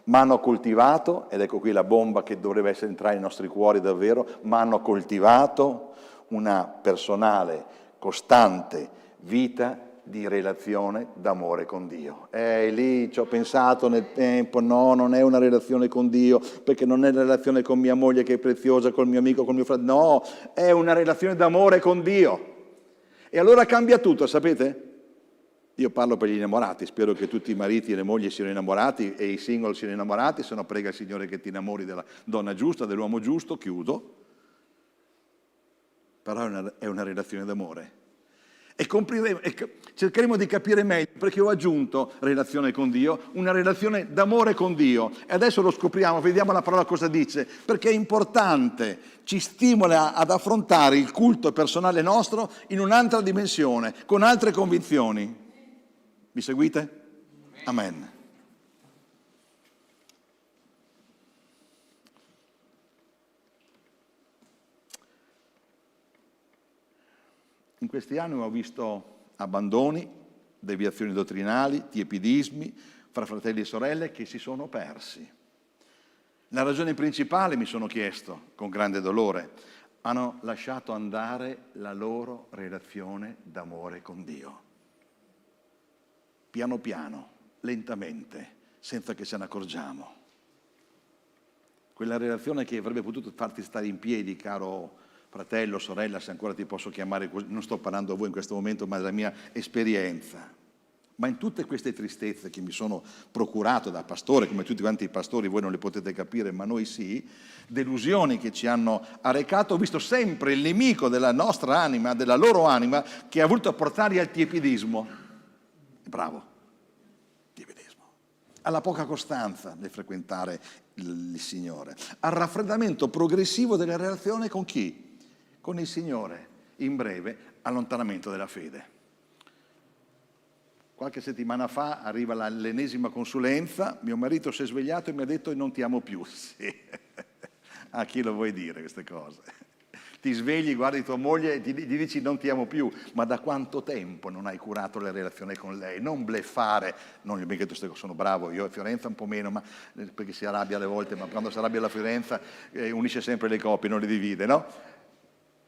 ma hanno coltivato, ed ecco qui la bomba che dovrebbe essere entrare nei nostri cuori davvero, ma hanno coltivato una personale, costante vita di relazione d'amore con Dio. Lì ci ho pensato nel tempo, no, non è una relazione con Dio, perché non è la relazione con mia moglie che è preziosa, col mio amico, col mio fratello, no, è una relazione d'amore con Dio. E allora cambia tutto, sapete? Io parlo per gli innamorati, spero che tutti i mariti e le mogli siano innamorati e i single siano innamorati, se no prega il Signore che ti innamori della donna giusta, dell'uomo giusto, chiudo. Però è una relazione d'amore. E cercheremo di capire meglio, perché ho aggiunto relazione con Dio, una relazione d'amore con Dio. E adesso lo scopriamo, vediamo la parola cosa dice, perché è importante, ci stimola ad affrontare il culto personale nostro in un'altra dimensione, con altre convinzioni. Mi seguite? Amen. In questi anni ho visto abbandoni, deviazioni dottrinali, tiepidismi fra fratelli e sorelle che si sono persi. La ragione principale, mi sono chiesto, con grande dolore, hanno lasciato andare la loro relazione d'amore con Dio. Piano piano, lentamente, senza che ce ne accorgiamo. Quella relazione che avrebbe potuto farti stare in piedi, caro fratello, sorella, se ancora ti posso chiamare così, non sto parlando a voi in questo momento, ma della mia esperienza. Ma in tutte queste tristezze che mi sono procurato da pastore, come tutti quanti i pastori, voi non le potete capire, ma noi sì, delusioni che ci hanno arrecato, ho visto sempre il nemico della nostra anima, della loro anima, che ha voluto portarli al tiepidismo. Bravo, tiepidismo. Alla poca costanza nel frequentare il Signore, al raffreddamento progressivo della relazione con chi? Con il Signore. In breve, allontanamento della fede. Qualche settimana fa arriva l'ennesima consulenza, mio marito si è svegliato e mi ha detto non ti amo più. Sì. A chi lo vuoi dire queste cose? Ti svegli, guardi tua moglie e gli dici non ti amo più, ma da quanto tempo non hai curato la relazione con lei? Non bleffare, non gli ho mica detto che sono bravo, io a Fiorenza un po' meno, ma, perché si arrabbia alle volte, ma quando si arrabbia la Fiorenza unisce sempre le coppie, non le divide, no?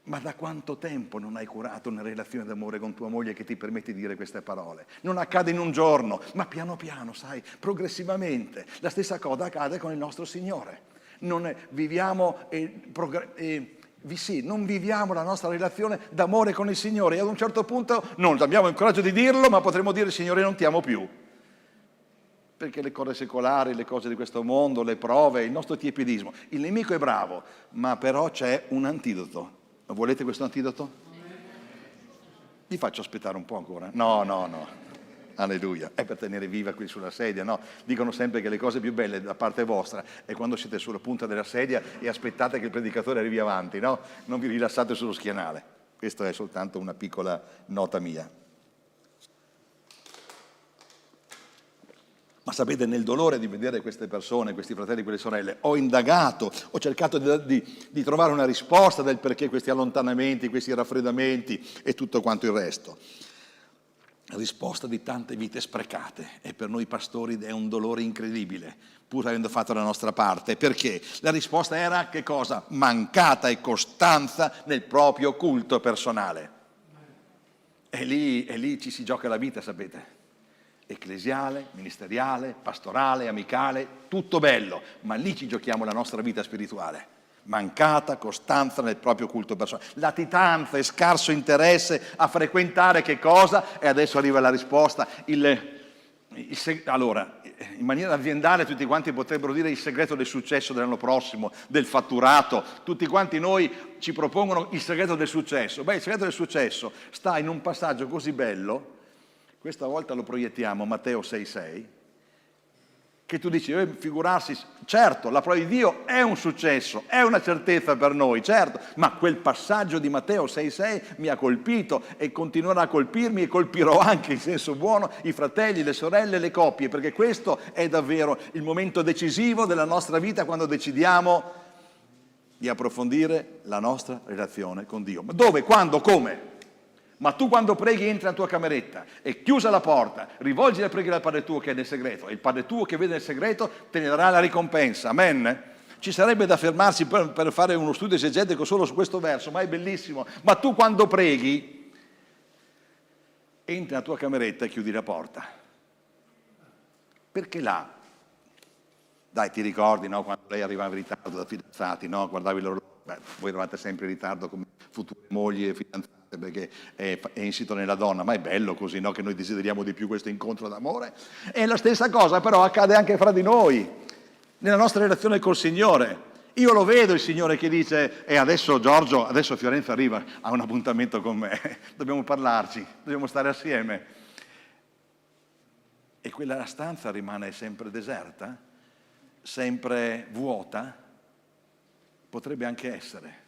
Ma da quanto tempo non hai curato una relazione d'amore con tua moglie che ti permette di dire queste parole? Non accade in un giorno, ma piano piano, sai, progressivamente. La stessa cosa accade con il nostro Signore. Non viviamo non viviamo la nostra relazione d'amore con il Signore e ad un certo punto non abbiamo il coraggio di dirlo, ma potremo dire Signore non ti amo più. Perché le cose secolari, le cose di questo mondo, le prove, il nostro tiepidismo. Il nemico è bravo, ma però c'è un antidoto. Volete questo antidoto? Vi faccio aspettare un po' ancora? No. Alleluia. È per tenere viva qui sulla sedia, no? Dicono sempre che le cose più belle da parte vostra è quando siete sulla punta della sedia e aspettate che il predicatore arrivi avanti, no? Non vi rilassate sullo schienale. Questa è soltanto una piccola nota mia. Ma sapete, nel dolore di vedere queste persone, questi fratelli e quelle sorelle, ho indagato, ho cercato di trovare una risposta del perché questi allontanamenti, questi raffreddamenti e tutto quanto il resto. Risposta di tante vite sprecate e per noi pastori è un dolore incredibile, pur avendo fatto la nostra parte. Perché? La risposta era che cosa? Mancata e costanza nel proprio culto personale. E lì ci si gioca la vita, sapete? Ecclesiale, ministeriale, pastorale, amicale, tutto bello, ma lì ci giochiamo la nostra vita spirituale. Mancata costanza nel proprio culto personale, latitanza e scarso interesse a frequentare che cosa? E adesso arriva la risposta. Allora, in maniera aziendale tutti quanti potrebbero dire il segreto del successo dell'anno prossimo, del fatturato, tutti quanti noi ci propongono il segreto del successo. Beh, il segreto del successo sta in un passaggio così bello. Questa volta lo proiettiamo, Matteo 6,6, che tu dici, figurarsi, certo, la parola di Dio è un successo, è una certezza per noi, certo, ma quel passaggio di Matteo 6,6 mi ha colpito e continuerà a colpirmi e colpirò anche in senso buono i fratelli, le sorelle, le coppie, perché questo è davvero il momento decisivo della nostra vita quando decidiamo di approfondire la nostra relazione con Dio. Ma dove, quando, come? Ma tu quando preghi entri nella tua cameretta e chiusa la porta, rivolgi la preghiera al Padre tuo che è nel segreto e il Padre tuo che vede nel segreto te ne darà la ricompensa, amen? Ci sarebbe da fermarsi per fare uno studio esegetico solo su questo verso, ma è bellissimo. Ma tu quando preghi entri nella tua cameretta e chiudi la porta, perché là, dai, ti ricordi, no? Quando lei arrivava in ritardo da fidanzati, no? Guardavi l'orologio, voi eravate sempre in ritardo come future mogli e fidanzate, perché è insito nella donna, ma è bello così, no? Che noi desideriamo di più questo incontro d'amore. E la stessa cosa però accade anche fra di noi, nella nostra relazione col Signore. Io lo vedo il Signore che dice, e adesso Giorgio, adesso Fiorenza arriva, ha un appuntamento con me, dobbiamo parlarci, dobbiamo stare assieme. E quella stanza rimane sempre deserta, sempre vuota, potrebbe anche essere.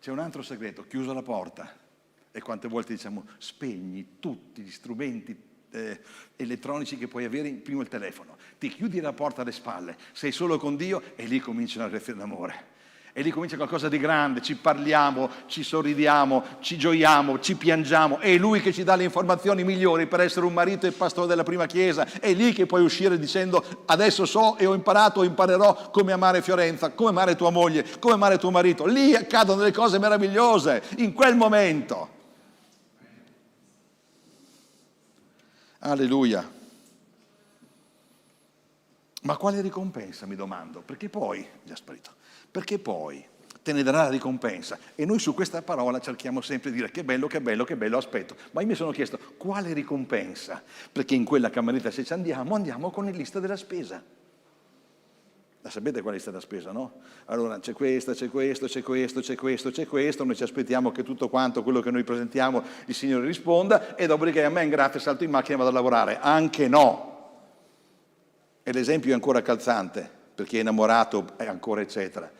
C'è un altro segreto, chiusa la porta. E quante volte diciamo spegni tutti gli strumenti elettronici che puoi avere, prima il telefono. Ti chiudi la porta alle spalle, sei solo con Dio e lì comincia una relazione d'amore. E lì comincia qualcosa di grande, ci parliamo, ci sorridiamo, ci gioiamo, ci piangiamo. È Lui che ci dà le informazioni migliori per essere un marito e pastore della prima chiesa. È lì che puoi uscire dicendo adesso so e ho imparato o imparerò come amare Fiorenza, come amare tua moglie, come amare tuo marito. Lì accadono delle cose meravigliose, in quel momento. Alleluia. Ma quale ricompensa, mi domando? Perché poi, già sparito, perché poi te ne darà la ricompensa. E noi su questa parola cerchiamo sempre di dire che bello, che bello, che bello, aspetto. Ma io mi sono chiesto, quale ricompensa? Perché in quella cameretta se ci andiamo con la lista della spesa. La sapete qual è la lista della spesa, no? Allora c'è questa, c'è questo, c'è questo, c'è questo, c'è questo, noi ci aspettiamo che tutto quanto quello che noi presentiamo il Signore risponda e dopodiché amen, grazie, salto in macchina e vado a lavorare. Anche no. E l'esempio è ancora calzante, per chi è innamorato è ancora eccetera.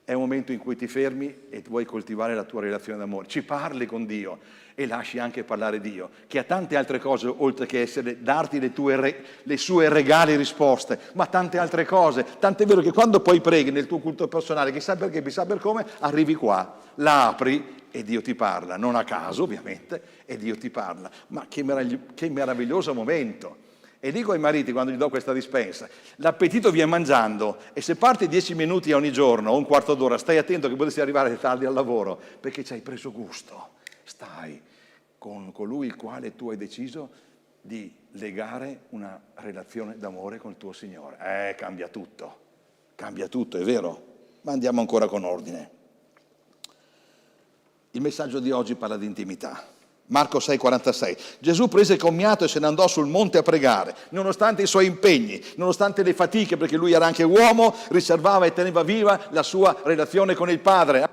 È un momento in cui ti fermi e vuoi coltivare la tua relazione d'amore. Ci parli con Dio e lasci anche parlare Dio, che ha tante altre cose, oltre che darti le sue regali risposte, ma tante altre cose. Tant'è vero che quando poi preghi nel tuo culto personale, chissà perché, chissà per come, arrivi qua, la apri e Dio ti parla. Non a caso, ovviamente, e Dio ti parla. Ma che meraviglioso momento! E dico ai mariti, quando gli do questa dispensa, l'appetito viene mangiando, e se parti 10 minuti ogni giorno o un quarto d'ora, stai attento che potresti arrivare tardi al lavoro, perché ci hai preso gusto. Stai con colui il quale tu hai deciso di legare una relazione d'amore con il tuo Signore. Cambia tutto, è vero? Ma andiamo ancora con ordine. Il messaggio di oggi parla di intimità. Marco 6,46. Gesù prese il commiato e se ne andò sul monte a pregare, nonostante i suoi impegni, nonostante le fatiche, perché lui era anche uomo, riservava e teneva viva la sua relazione con il Padre.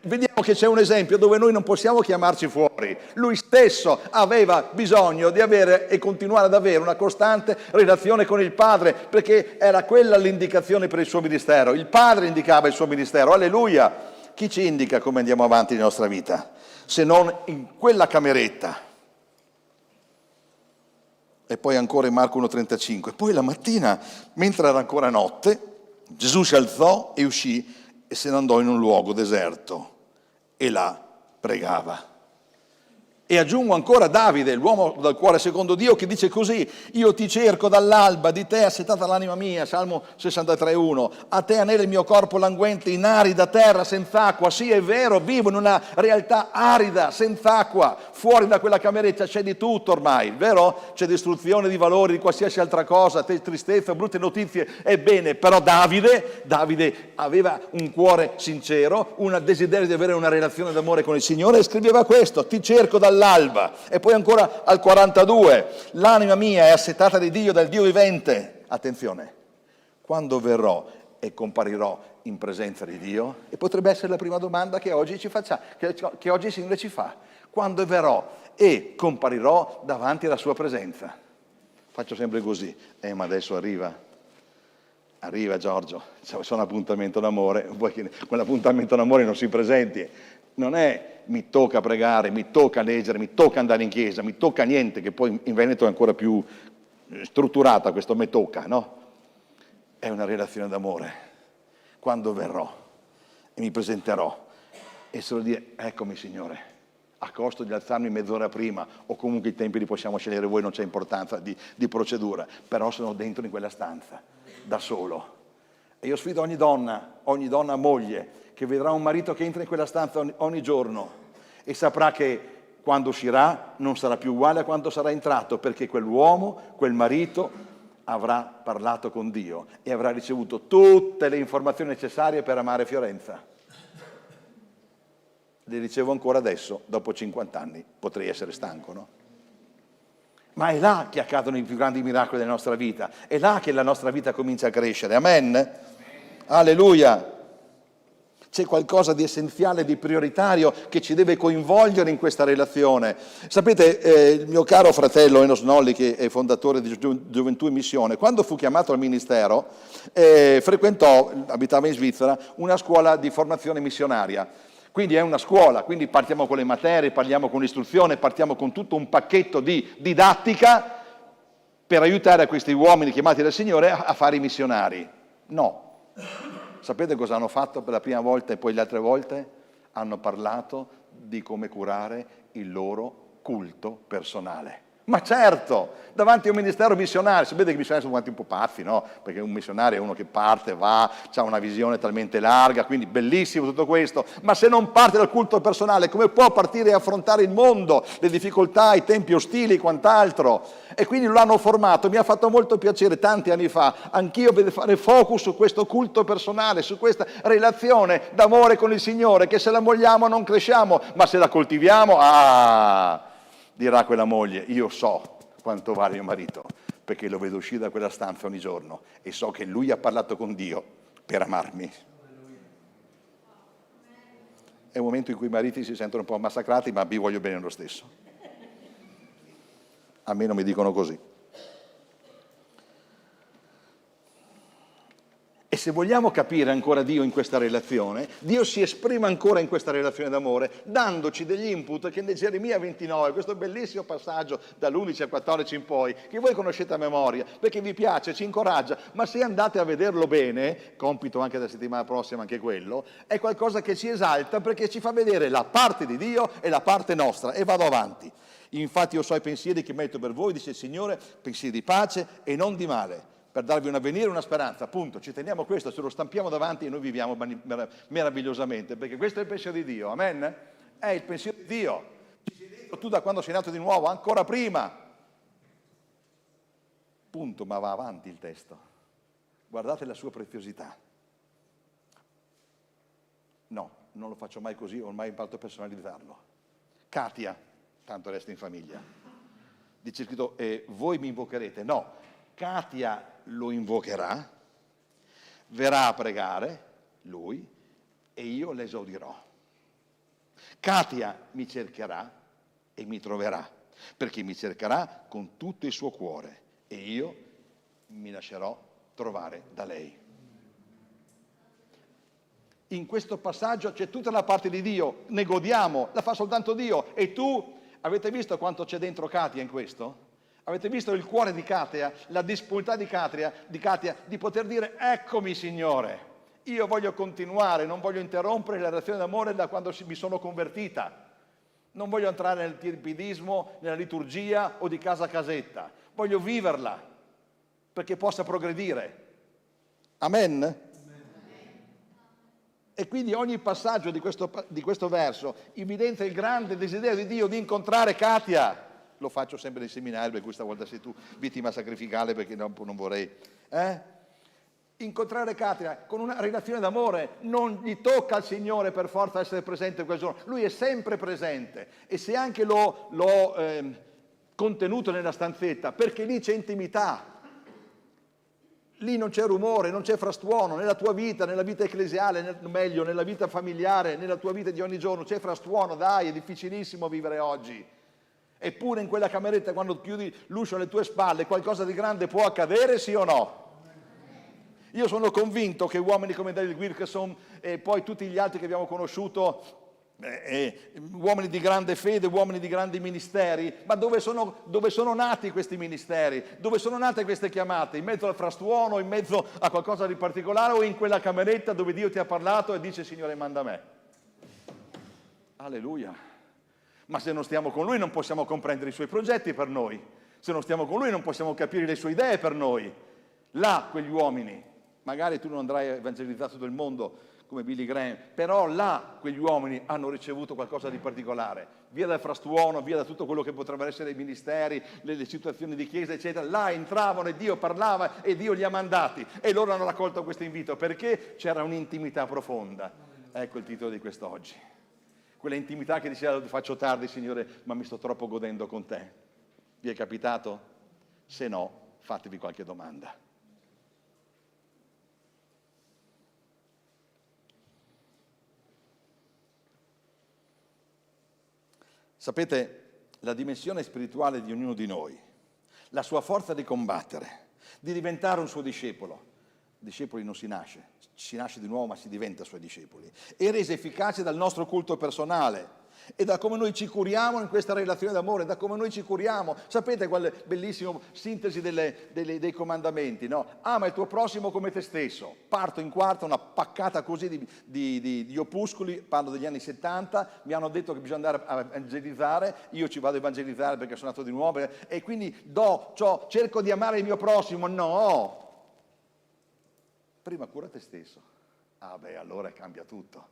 Vediamo che c'è un esempio dove noi non possiamo chiamarci fuori. Lui stesso aveva bisogno di avere e continuare ad avere una costante relazione con il Padre, perché era quella l'indicazione per il suo ministero. Il Padre indicava il suo ministero. Alleluia! Chi ci indica come andiamo avanti nella nostra vita? Se non in quella cameretta. E poi ancora in Marco 1,35. Poi la mattina, mentre era ancora notte, Gesù si alzò e uscì e se ne andò in un luogo deserto e là pregava. E aggiungo ancora Davide, l'uomo dal cuore secondo Dio, che dice così: io ti cerco dall'alba, di te è assetata l'anima mia, Salmo 63,1. A te anela il mio corpo languente in arida terra senza acqua. Sì, è vero, vivo in una realtà arida, senza acqua. Fuori da quella cameretta c'è di tutto ormai, vero? C'è distruzione di valori, di qualsiasi altra cosa, tristezza, brutte notizie. Ebbene, però Davide aveva un cuore sincero, un desiderio di avere una relazione d'amore con il Signore e scriveva questo: ti cerco dall'alba. E poi ancora al 42, l'anima mia è assetata di Dio, dal Dio vivente. Attenzione, quando verrò e comparirò in presenza di Dio? E potrebbe essere la prima domanda che oggi ci faccia, che oggi il Signore ci fa. Quando verrò e comparirò davanti alla sua presenza? Faccio sempre così. Ma adesso arriva Giorgio, c'è un appuntamento d'amore, vuoi che quell'appuntamento d'amore non si presenti? Non è mi tocca pregare, mi tocca leggere, mi tocca andare in chiesa, mi tocca niente, che poi in Veneto è ancora più strutturata questo me tocca, no? È una relazione d'amore. Quando verrò e mi presenterò e solo dire: eccomi Signore, a costo di alzarmi mezz'ora prima, o comunque i tempi li possiamo scegliere voi, non c'è importanza di procedura, però sono dentro in quella stanza, da solo. E io sfido ogni donna moglie, che vedrà un marito che entra in quella stanza ogni giorno e saprà che quando uscirà non sarà più uguale a quando sarà entrato, perché quell'uomo, quel marito avrà parlato con Dio e avrà ricevuto tutte le informazioni necessarie per amare Fiorenza. Le ricevo ancora adesso, dopo 50 anni, potrei essere stanco, no? Ma è là che accadono i più grandi miracoli della nostra vita, è là che la nostra vita comincia a crescere, amen? Alleluia! C'è qualcosa di essenziale, di prioritario che ci deve coinvolgere in questa relazione. Sapete, il mio caro fratello Enos Nolli, che è fondatore di Gioventù in Missione, quando fu chiamato al ministero, frequentò, abitava in Svizzera, una scuola di formazione missionaria. Quindi è una scuola, quindi partiamo con le materie, parliamo con l'istruzione, partiamo con tutto un pacchetto di didattica per aiutare questi uomini chiamati dal Signore a fare i missionari. No. Sapete cosa hanno fatto per la prima volta e poi le altre volte? Hanno parlato di come curare il loro culto personale. Ma certo, davanti a un ministero missionario, sapete che i missionari sono quanti un po' pazzi, no? Perché un missionario è uno che parte, va, ha una visione talmente larga, quindi bellissimo tutto questo, ma se non parte dal culto personale, come può partire e affrontare il mondo, le difficoltà, i tempi ostili e quant'altro? E quindi lo hanno formato, mi ha fatto molto piacere tanti anni fa, anch'io per fare focus su questo culto personale, su questa relazione d'amore con il Signore, che se la mogliamo non cresciamo, ma se la coltiviamo, dirà quella moglie: io so quanto vale mio marito, perché lo vedo uscire da quella stanza ogni giorno e so che lui ha parlato con Dio per amarmi. È un momento in cui i mariti si sentono un po' massacrati, ma vi voglio bene lo stesso. Almeno mi dicono così. E se vogliamo capire ancora Dio in questa relazione, Dio si esprime ancora in questa relazione d'amore, dandoci degli input che nel Geremia 29, questo bellissimo passaggio dall'11 al 14 in poi, che voi conoscete a memoria, perché vi piace, ci incoraggia, ma se andate a vederlo bene, compito anche da settimana prossima anche quello, è qualcosa che ci esalta perché ci fa vedere la parte di Dio e la parte nostra, e vado avanti. Infatti io so i pensieri che metto per voi, dice il Signore, pensieri di pace e non di male, per darvi un avvenire e una speranza. Appunto, ci teniamo questo, ce lo stampiamo davanti e noi viviamo meravigliosamente, perché questo è il pensiero di Dio, amen? È il pensiero di Dio. Ci sei dentro tu da quando sei nato di nuovo, ancora prima. Punto, ma va avanti il testo. Guardate la sua preziosità. No, non lo faccio mai così, ormai ho imparato a personalizzarlo. Katia, tanto resta in famiglia. Dice scritto, voi mi invocherete. No, Katia lo invocherà, verrà a pregare, lui, e io l'esaudirò. Katia mi cercherà e mi troverà, perché mi cercherà con tutto il suo cuore e io mi lascerò trovare da lei. In questo passaggio c'è tutta la parte di Dio, ne godiamo, la fa soltanto Dio. E tu, avete visto quanto c'è dentro Katia in questo? Avete visto il cuore di Katia, la disponibilità di Katia di poter dire eccomi Signore, io voglio continuare, non voglio interrompere la relazione d'amore da quando mi sono convertita, non voglio entrare nel tirpidismo, nella liturgia o di casa a casetta, voglio viverla perché possa progredire. Amen? E quindi ogni passaggio di questo verso evidenzia il grande desiderio di Dio di incontrare Katia. Lo faccio sempre nei seminari, per questa volta sei tu vittima sacrificale perché non vorrei. Incontrare Katia con una relazione d'amore, non gli tocca al Signore per forza essere presente quel giorno, lui è sempre presente e se anche l'ho contenuto nella stanzetta, perché lì c'è intimità, lì non c'è rumore, non c'è frastuono, nella tua vita, nella vita ecclesiale, meglio, nella vita familiare, nella tua vita di ogni giorno c'è frastuono, dai, è difficilissimo vivere oggi. Eppure in quella cameretta, quando chiudi l'uscio alle tue spalle, qualcosa di grande può accadere, sì o no? Io sono convinto che uomini come David Wilkerson e poi tutti gli altri che abbiamo conosciuto, uomini di grande fede, uomini di grandi ministeri, ma dove sono nati questi ministeri? Dove sono nate queste chiamate? In mezzo al frastuono, in mezzo a qualcosa di particolare o in quella cameretta dove Dio ti ha parlato e dice Signore manda me? Alleluia! Ma se non stiamo con Lui non possiamo comprendere i Suoi progetti per noi. Se non stiamo con Lui non possiamo capire le Sue idee per noi. Là, quegli uomini, magari tu non andrai a evangelizzare tutto il mondo come Billy Graham, però là quegli uomini hanno ricevuto qualcosa di particolare. Via dal frastuono, via da tutto quello che potrebbero essere i ministeri, le situazioni di chiesa, eccetera. Là entravano e Dio parlava e Dio li ha mandati. E loro hanno raccolto questo invito perché c'era un'intimità profonda. Ecco il titolo di quest'oggi. Quella intimità che diceva faccio tardi Signore ma mi sto troppo godendo con te. Vi è capitato? Se no, fatevi qualche domanda. Sapete, la dimensione spirituale di ognuno di noi, la sua forza di combattere, di diventare un suo discepolo. Discepoli non si nasce di nuovo ma si diventa suoi discepoli, è resa efficace dal nostro culto personale e da come noi ci curiamo in questa relazione d'amore, da come noi ci curiamo. Sapete quella bellissima sintesi dei comandamenti, no? Ama il tuo prossimo come te stesso. Parto in quarta, una paccata così di opuscoli, parlo degli anni 70, mi hanno detto che bisogna andare a evangelizzare, io ci vado a evangelizzare perché sono nato di nuovo e quindi cerco di amare il mio prossimo, no! Prima cura te stesso. Allora cambia tutto.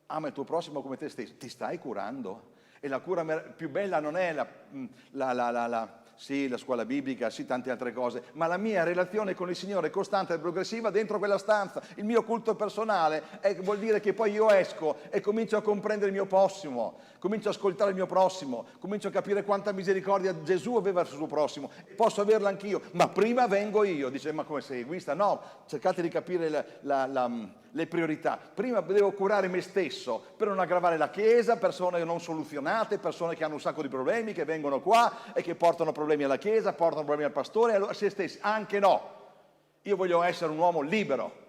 Ama il tuo prossimo come te stesso. Ti stai curando? E la cura più bella non è la scuola biblica, sì, tante altre cose, ma la mia relazione con il Signore costante e progressiva dentro quella stanza. Il mio culto personale vuol dire che poi io esco e comincio a comprendere il mio prossimo, comincio a ascoltare il mio prossimo, comincio a capire quanta misericordia Gesù aveva sul suo prossimo. Posso averla anch'io, ma prima vengo io. Dice, ma come sei egoista? No, cercate di capire le priorità. Prima devo curare me stesso per non aggravare la Chiesa, persone non soluzionate, persone che hanno un sacco di problemi, che vengono qua e che portano problemi alla Chiesa, portano problemi al pastore, a se stessi. Anche no. Io voglio essere un uomo libero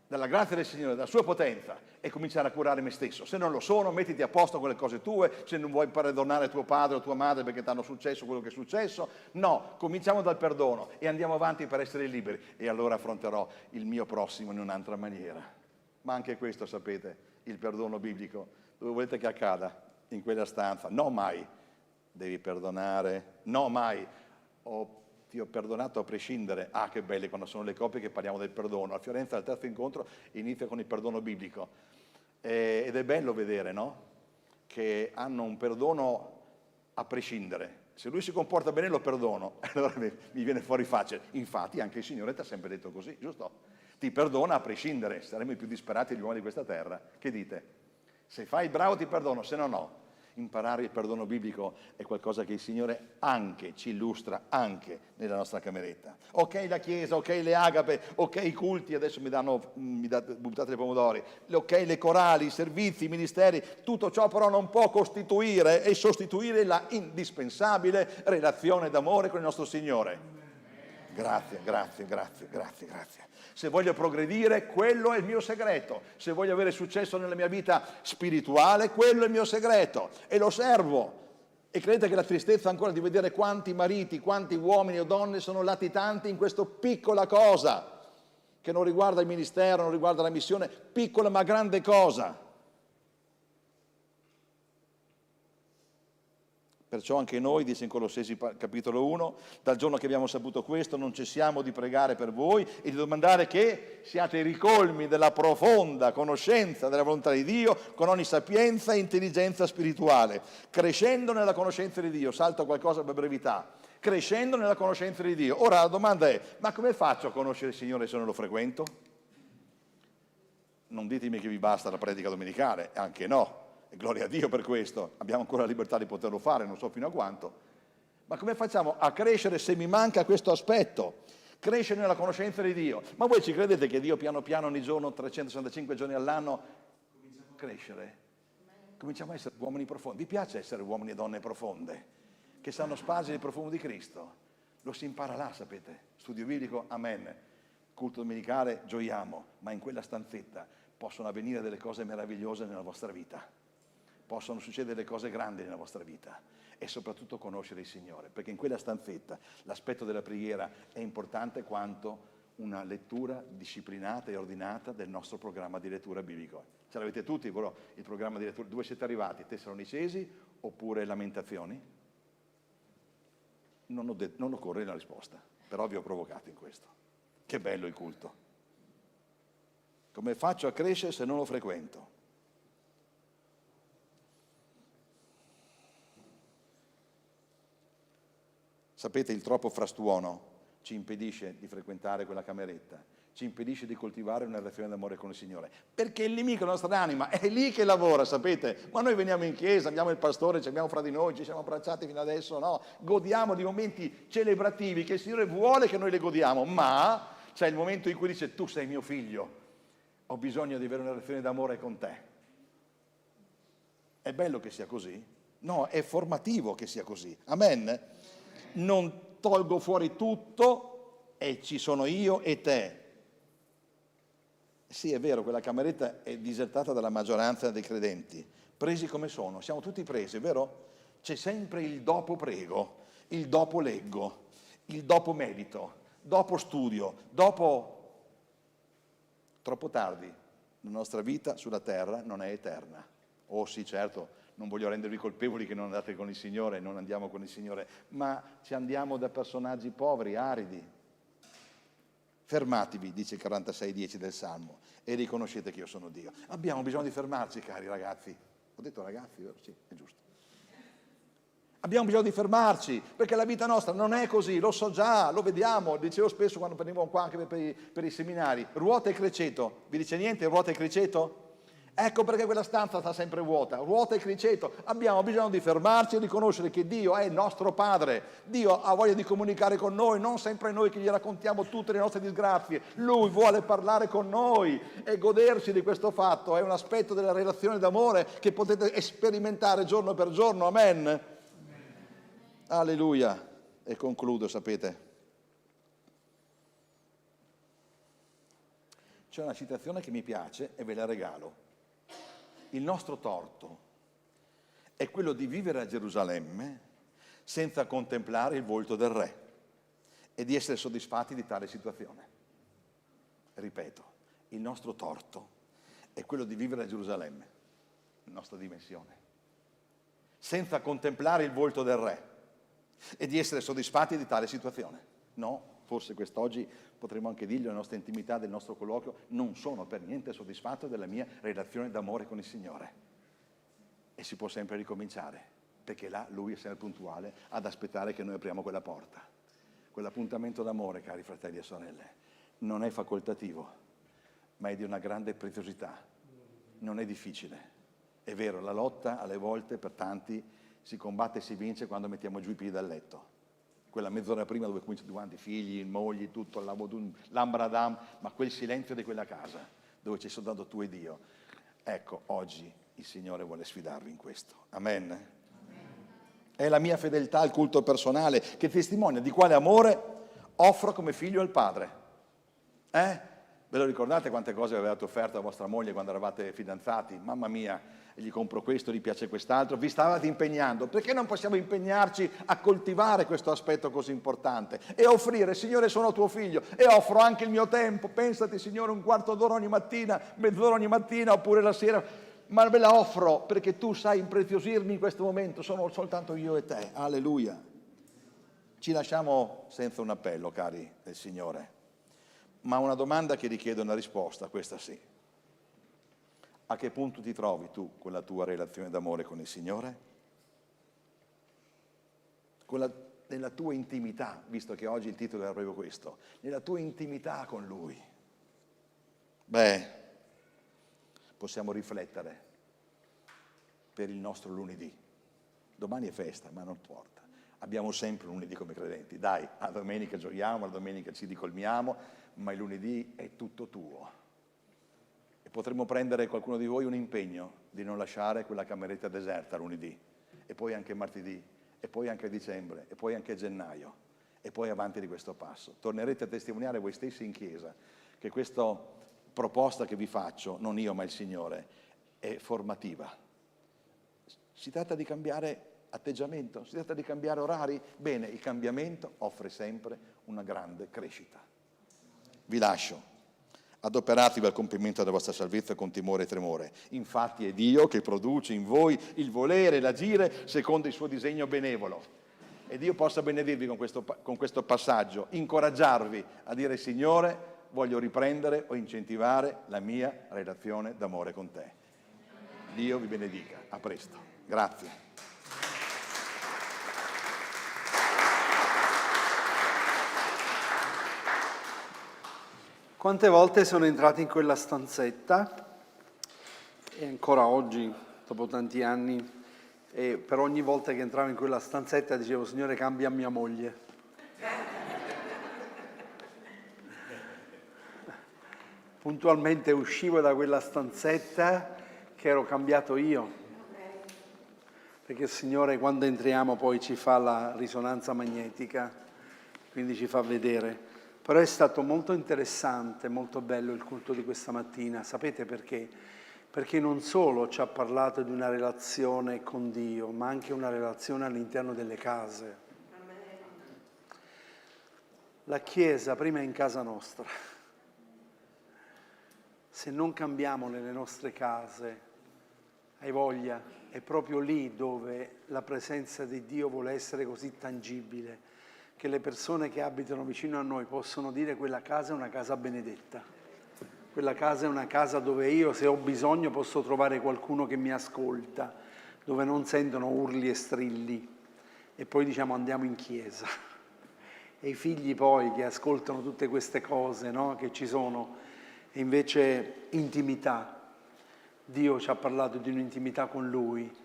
dalla grazia del Signore, dalla sua potenza, e cominciare a curare me stesso. Se non lo sono, mettiti a posto con le cose tue. Se non vuoi perdonare tuo padre o tua madre perché ti hanno successo quello che è successo, no, cominciamo dal perdono e andiamo avanti per essere liberi, e allora affronterò il mio prossimo in un'altra maniera. Ma anche questo, sapete, il perdono biblico, dove volete che accada? In quella stanza. No, mai devi perdonare, no, mai ti ho perdonato a prescindere. Ah, che belle quando sono le coppie che parliamo del perdono. A Fiorenza al terzo incontro inizia con il perdono biblico, ed è bello vedere, no? Che hanno un perdono a prescindere. Se lui si comporta bene lo perdono, allora mi viene fuori facile. Infatti anche il Signore ti ha sempre detto così, giusto? Ti perdona a prescindere. Saremo i più disperati degli uomini di questa terra. Che dite? Se fai il bravo ti perdono, se no no. Imparare il perdono biblico è qualcosa che il Signore anche ci illustra anche nella nostra cameretta. Ok la Chiesa, ok le agape, ok i culti, adesso buttate le pomodori, ok le corali, i servizi, i ministeri, tutto ciò però non può costituire e sostituire la indispensabile relazione d'amore con il nostro Signore. Grazie. Se voglio progredire, quello è il mio segreto. Se voglio avere successo nella mia vita spirituale, quello è il mio segreto. E lo servo. E credete che la tristezza ancora di vedere quanti mariti, quanti uomini o donne sono latitanti in questa piccola cosa, che non riguarda il ministero, non riguarda la missione, piccola ma grande cosa. Perciò anche noi, dice in Colossesi capitolo 1, dal giorno che abbiamo saputo questo, non cessiamo di pregare per voi e di domandare che siate ricolmi della profonda conoscenza della volontà di Dio con ogni sapienza e intelligenza spirituale, crescendo nella conoscenza di Dio. Salto qualcosa per brevità. Crescendo nella conoscenza di Dio. Ora la domanda è, ma come faccio a conoscere il Signore se non lo frequento? Non ditemi che vi basta la predica domenicale, anche no. E gloria a Dio per questo, abbiamo ancora la libertà di poterlo fare, non so fino a quanto. Ma come facciamo a crescere se mi manca questo aspetto? Crescere nella conoscenza di Dio. Ma voi ci credete che Dio piano piano ogni giorno, 365 giorni all'anno, cominciamo a crescere? Cominciamo a essere uomini profondi. Vi piace essere uomini e donne profonde, che sanno spargere il profumo di Cristo? Lo si impara là, sapete. Studio biblico, amen. Culto domenicale, gioiamo. Ma in quella stanzetta possono avvenire delle cose meravigliose nella vostra vita. Possono succedere delle cose grandi nella vostra vita, e soprattutto conoscere il Signore, perché in quella stanzetta l'aspetto della preghiera è importante quanto una lettura disciplinata e ordinata del nostro programma di lettura biblico. Ce l'avete tutti però il programma di lettura? Dove siete arrivati? Tessalonicesi oppure Lamentazioni? Non occorre la risposta, però vi ho provocato in questo. Che bello il culto. Come faccio a crescere se non lo frequento? Sapete, il troppo frastuono ci impedisce di frequentare quella cameretta, ci impedisce di coltivare una relazione d'amore con il Signore, perché il nemico della nostra anima è lì che lavora, sapete? Ma noi veniamo in chiesa, abbiamo il pastore, ci abbiamo fra di noi, ci siamo abbracciati fino adesso, no? Godiamo di momenti celebrativi che il Signore vuole che noi le godiamo, ma c'è il momento in cui dice: tu sei mio figlio, ho bisogno di avere una relazione d'amore con te. È bello che sia così? No, è formativo che sia così. Amen? Non tolgo fuori tutto e ci sono io e te. Sì, è vero, quella cameretta è disertata dalla maggioranza dei credenti, presi come sono, siamo tutti presi, vero? C'è sempre il dopo prego, il dopo leggo, il dopo medito, dopo studio, dopo... Troppo tardi, la nostra vita sulla terra non è eterna. Oh sì, certo, non voglio rendervi colpevoli che non andate con il Signore, non andiamo con il Signore, ma ci andiamo da personaggi poveri, aridi. Fermatevi, dice il 46:10 del Salmo, e riconoscete che io sono Dio. Abbiamo bisogno di fermarci, cari ragazzi. Ho detto ragazzi, vero? Sì, è giusto. Abbiamo bisogno di fermarci, perché la vita nostra non è così, lo so già, lo vediamo, dicevo spesso quando venivamo qua anche per i seminari, ruota e criceto. Vi dice niente ruota e criceto? Ecco perché quella stanza sta sempre vuota, ruota e criceto. Abbiamo bisogno di fermarci e riconoscere che Dio è il nostro Padre. Dio ha voglia di comunicare con noi, non sempre noi che gli raccontiamo tutte le nostre disgrazie. Lui vuole parlare con noi e godersi di questo fatto. È un aspetto della relazione d'amore che potete sperimentare giorno per giorno. Amen? Alleluia. E concludo, sapete. C'è una citazione che mi piace e ve la regalo. Il nostro torto è quello di vivere a Gerusalemme senza contemplare il volto del re e di essere soddisfatti di tale situazione. Ripeto, il nostro torto è quello di vivere a Gerusalemme, la nostra dimensione, senza contemplare il volto del re e di essere soddisfatti di tale situazione. No, forse quest'oggi potremmo anche dirgli nella nostra intimità, del nostro colloquio, non sono per niente soddisfatto della mia relazione d'amore con il Signore. E si può sempre ricominciare, perché là Lui è sempre puntuale ad aspettare che noi apriamo quella porta. Quell'appuntamento d'amore, cari fratelli e sorelle, non è facoltativo, ma è di una grande preziosità. Non è difficile. È vero, la lotta alle volte per tanti si combatte e si vince quando mettiamo giù i piedi dal letto. Quella mezz'ora prima dove cominciano tutti quanti, figli, mogli, tutto, l'ambradam, ma quel silenzio di quella casa dove c'è soltanto tu e Dio. Ecco, oggi il Signore vuole sfidarvi in questo. Amen. È la mia fedeltà al culto personale che testimonia di quale amore offro come figlio al Padre. Ve lo ricordate quante cose avevate offerto a vostra moglie quando eravate fidanzati? Mamma mia, gli compro questo, gli piace quest'altro. Vi stavate impegnando. Perché non possiamo impegnarci a coltivare questo aspetto così importante e offrire, Signore, sono tuo figlio e offro anche il mio tempo. Pensati, Signore, un quarto d'ora ogni mattina, mezz'ora ogni mattina oppure la sera, ma ve la offro perché tu sai impreziosirmi in questo momento. Sono soltanto io e te. Alleluia. Ci lasciamo senza un appello, cari del Signore, ma una domanda che richiede una risposta, questa sì. A che punto ti trovi tu con la tua relazione d'amore con il Signore? Nella tua intimità, visto che oggi il titolo era proprio questo, nella tua intimità con Lui. Possiamo riflettere per il nostro lunedì. Domani è festa, ma non importa. Abbiamo sempre lunedì come credenti. Dai, la domenica gioiamo, la domenica ci ricolmiamo, ma il lunedì è tutto tuo. E potremmo prendere qualcuno di voi un impegno di non lasciare quella cameretta deserta lunedì, e poi anche martedì, e poi anche a dicembre, e poi anche a gennaio, e poi avanti di questo passo. Tornerete a testimoniare voi stessi in chiesa che questa proposta che vi faccio, non io ma il Signore, è formativa. Si tratta di cambiare atteggiamento, si tratta di cambiare orari. Bene, il cambiamento offre sempre una grande crescita. Vi lascio. Adoperatevi al compimento della vostra salvezza con timore e tremore. Infatti è Dio che produce in voi il volere e l'agire secondo il suo disegno benevolo. E Dio possa benedirvi con questo passaggio, incoraggiarvi a dire: Signore, voglio riprendere o incentivare la mia relazione d'amore con te. Dio vi benedica. A presto. Grazie. Quante volte sono entrato in quella stanzetta, e ancora oggi, dopo tanti anni, e per ogni volta che entravo in quella stanzetta dicevo: Signore, cambia mia moglie. Puntualmente uscivo da quella stanzetta che ero cambiato io, perché il Signore, quando entriamo, poi ci fa la risonanza magnetica, quindi ci fa vedere. Però è stato molto interessante, molto bello il culto di questa mattina. Sapete perché? Perché non solo ci ha parlato di una relazione con Dio, ma anche una relazione all'interno delle case. La Chiesa prima è in casa nostra. Se non cambiamo nelle nostre case, hai voglia, è proprio lì dove la presenza di Dio vuole essere così tangibile, che le persone che abitano vicino a noi possono dire: quella casa è una casa benedetta, quella casa è una casa dove io, se ho bisogno, posso trovare qualcuno che mi ascolta, dove non sentono urli e strilli. E poi diciamo: andiamo in chiesa. E i figli poi che ascoltano tutte queste cose, no? Che ci sono, e invece intimità. Dio ci ha parlato di un'intimità con Lui.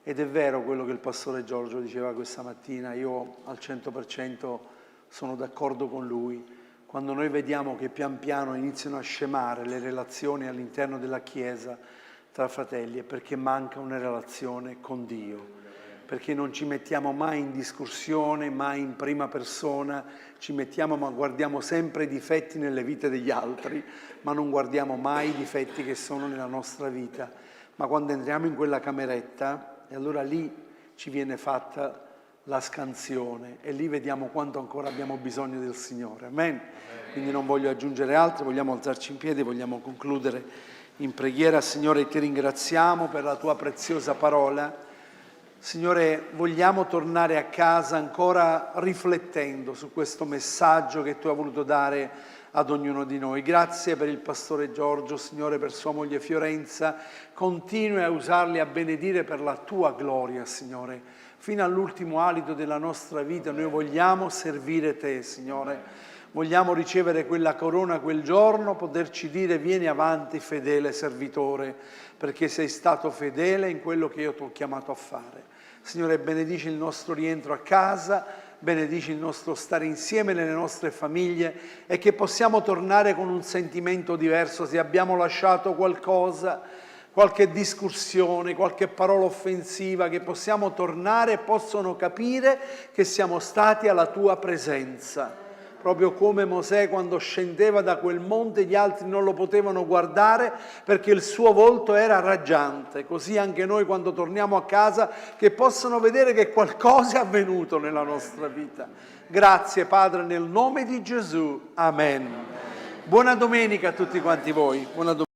Ed è vero quello che il pastore Giorgio diceva questa mattina, io al 100% sono d'accordo con lui. Quando noi vediamo che pian piano iniziano a scemare le relazioni all'interno della Chiesa tra fratelli, è perché manca una relazione con Dio. perché non ci mettiamo mai in discussione, mai in prima persona, ci mettiamo ma guardiamo sempre i difetti nelle vite degli altri, ma non guardiamo mai i difetti che sono nella nostra vita. Ma quando entriamo in quella cameretta, e allora lì ci viene fatta la scansione e lì vediamo quanto ancora abbiamo bisogno del Signore. Amen? Quindi non voglio aggiungere altro, vogliamo alzarci in piedi, vogliamo concludere in preghiera. Signore, ti ringraziamo per la tua preziosa parola. Signore, vogliamo tornare a casa ancora riflettendo su questo messaggio che tu hai voluto dare ad ognuno di noi. Grazie per il pastore Giorgio, Signore, per sua moglie Fiorenza. Continui a usarli a benedire per la tua gloria, Signore. Fino all'ultimo alito della nostra vita noi vogliamo servire te, Signore. Vogliamo ricevere quella corona quel giorno, poterci dire vieni avanti fedele servitore, perché sei stato fedele in quello che io ti ho chiamato a fare. Signore, benedici il nostro rientro a casa, benedici il nostro stare insieme nelle nostre famiglie e che possiamo tornare con un sentimento diverso se abbiamo lasciato qualcosa, qualche discussione, qualche parola offensiva, che possiamo tornare e possono capire che siamo stati alla tua presenza. Proprio come Mosè quando scendeva da quel monte gli altri non lo potevano guardare perché il suo volto era raggiante. Così anche noi quando torniamo a casa che possono vedere che qualcosa è avvenuto nella nostra vita. Grazie Padre nel nome di Gesù. Amen. Buona domenica a tutti quanti voi. Buona domenica.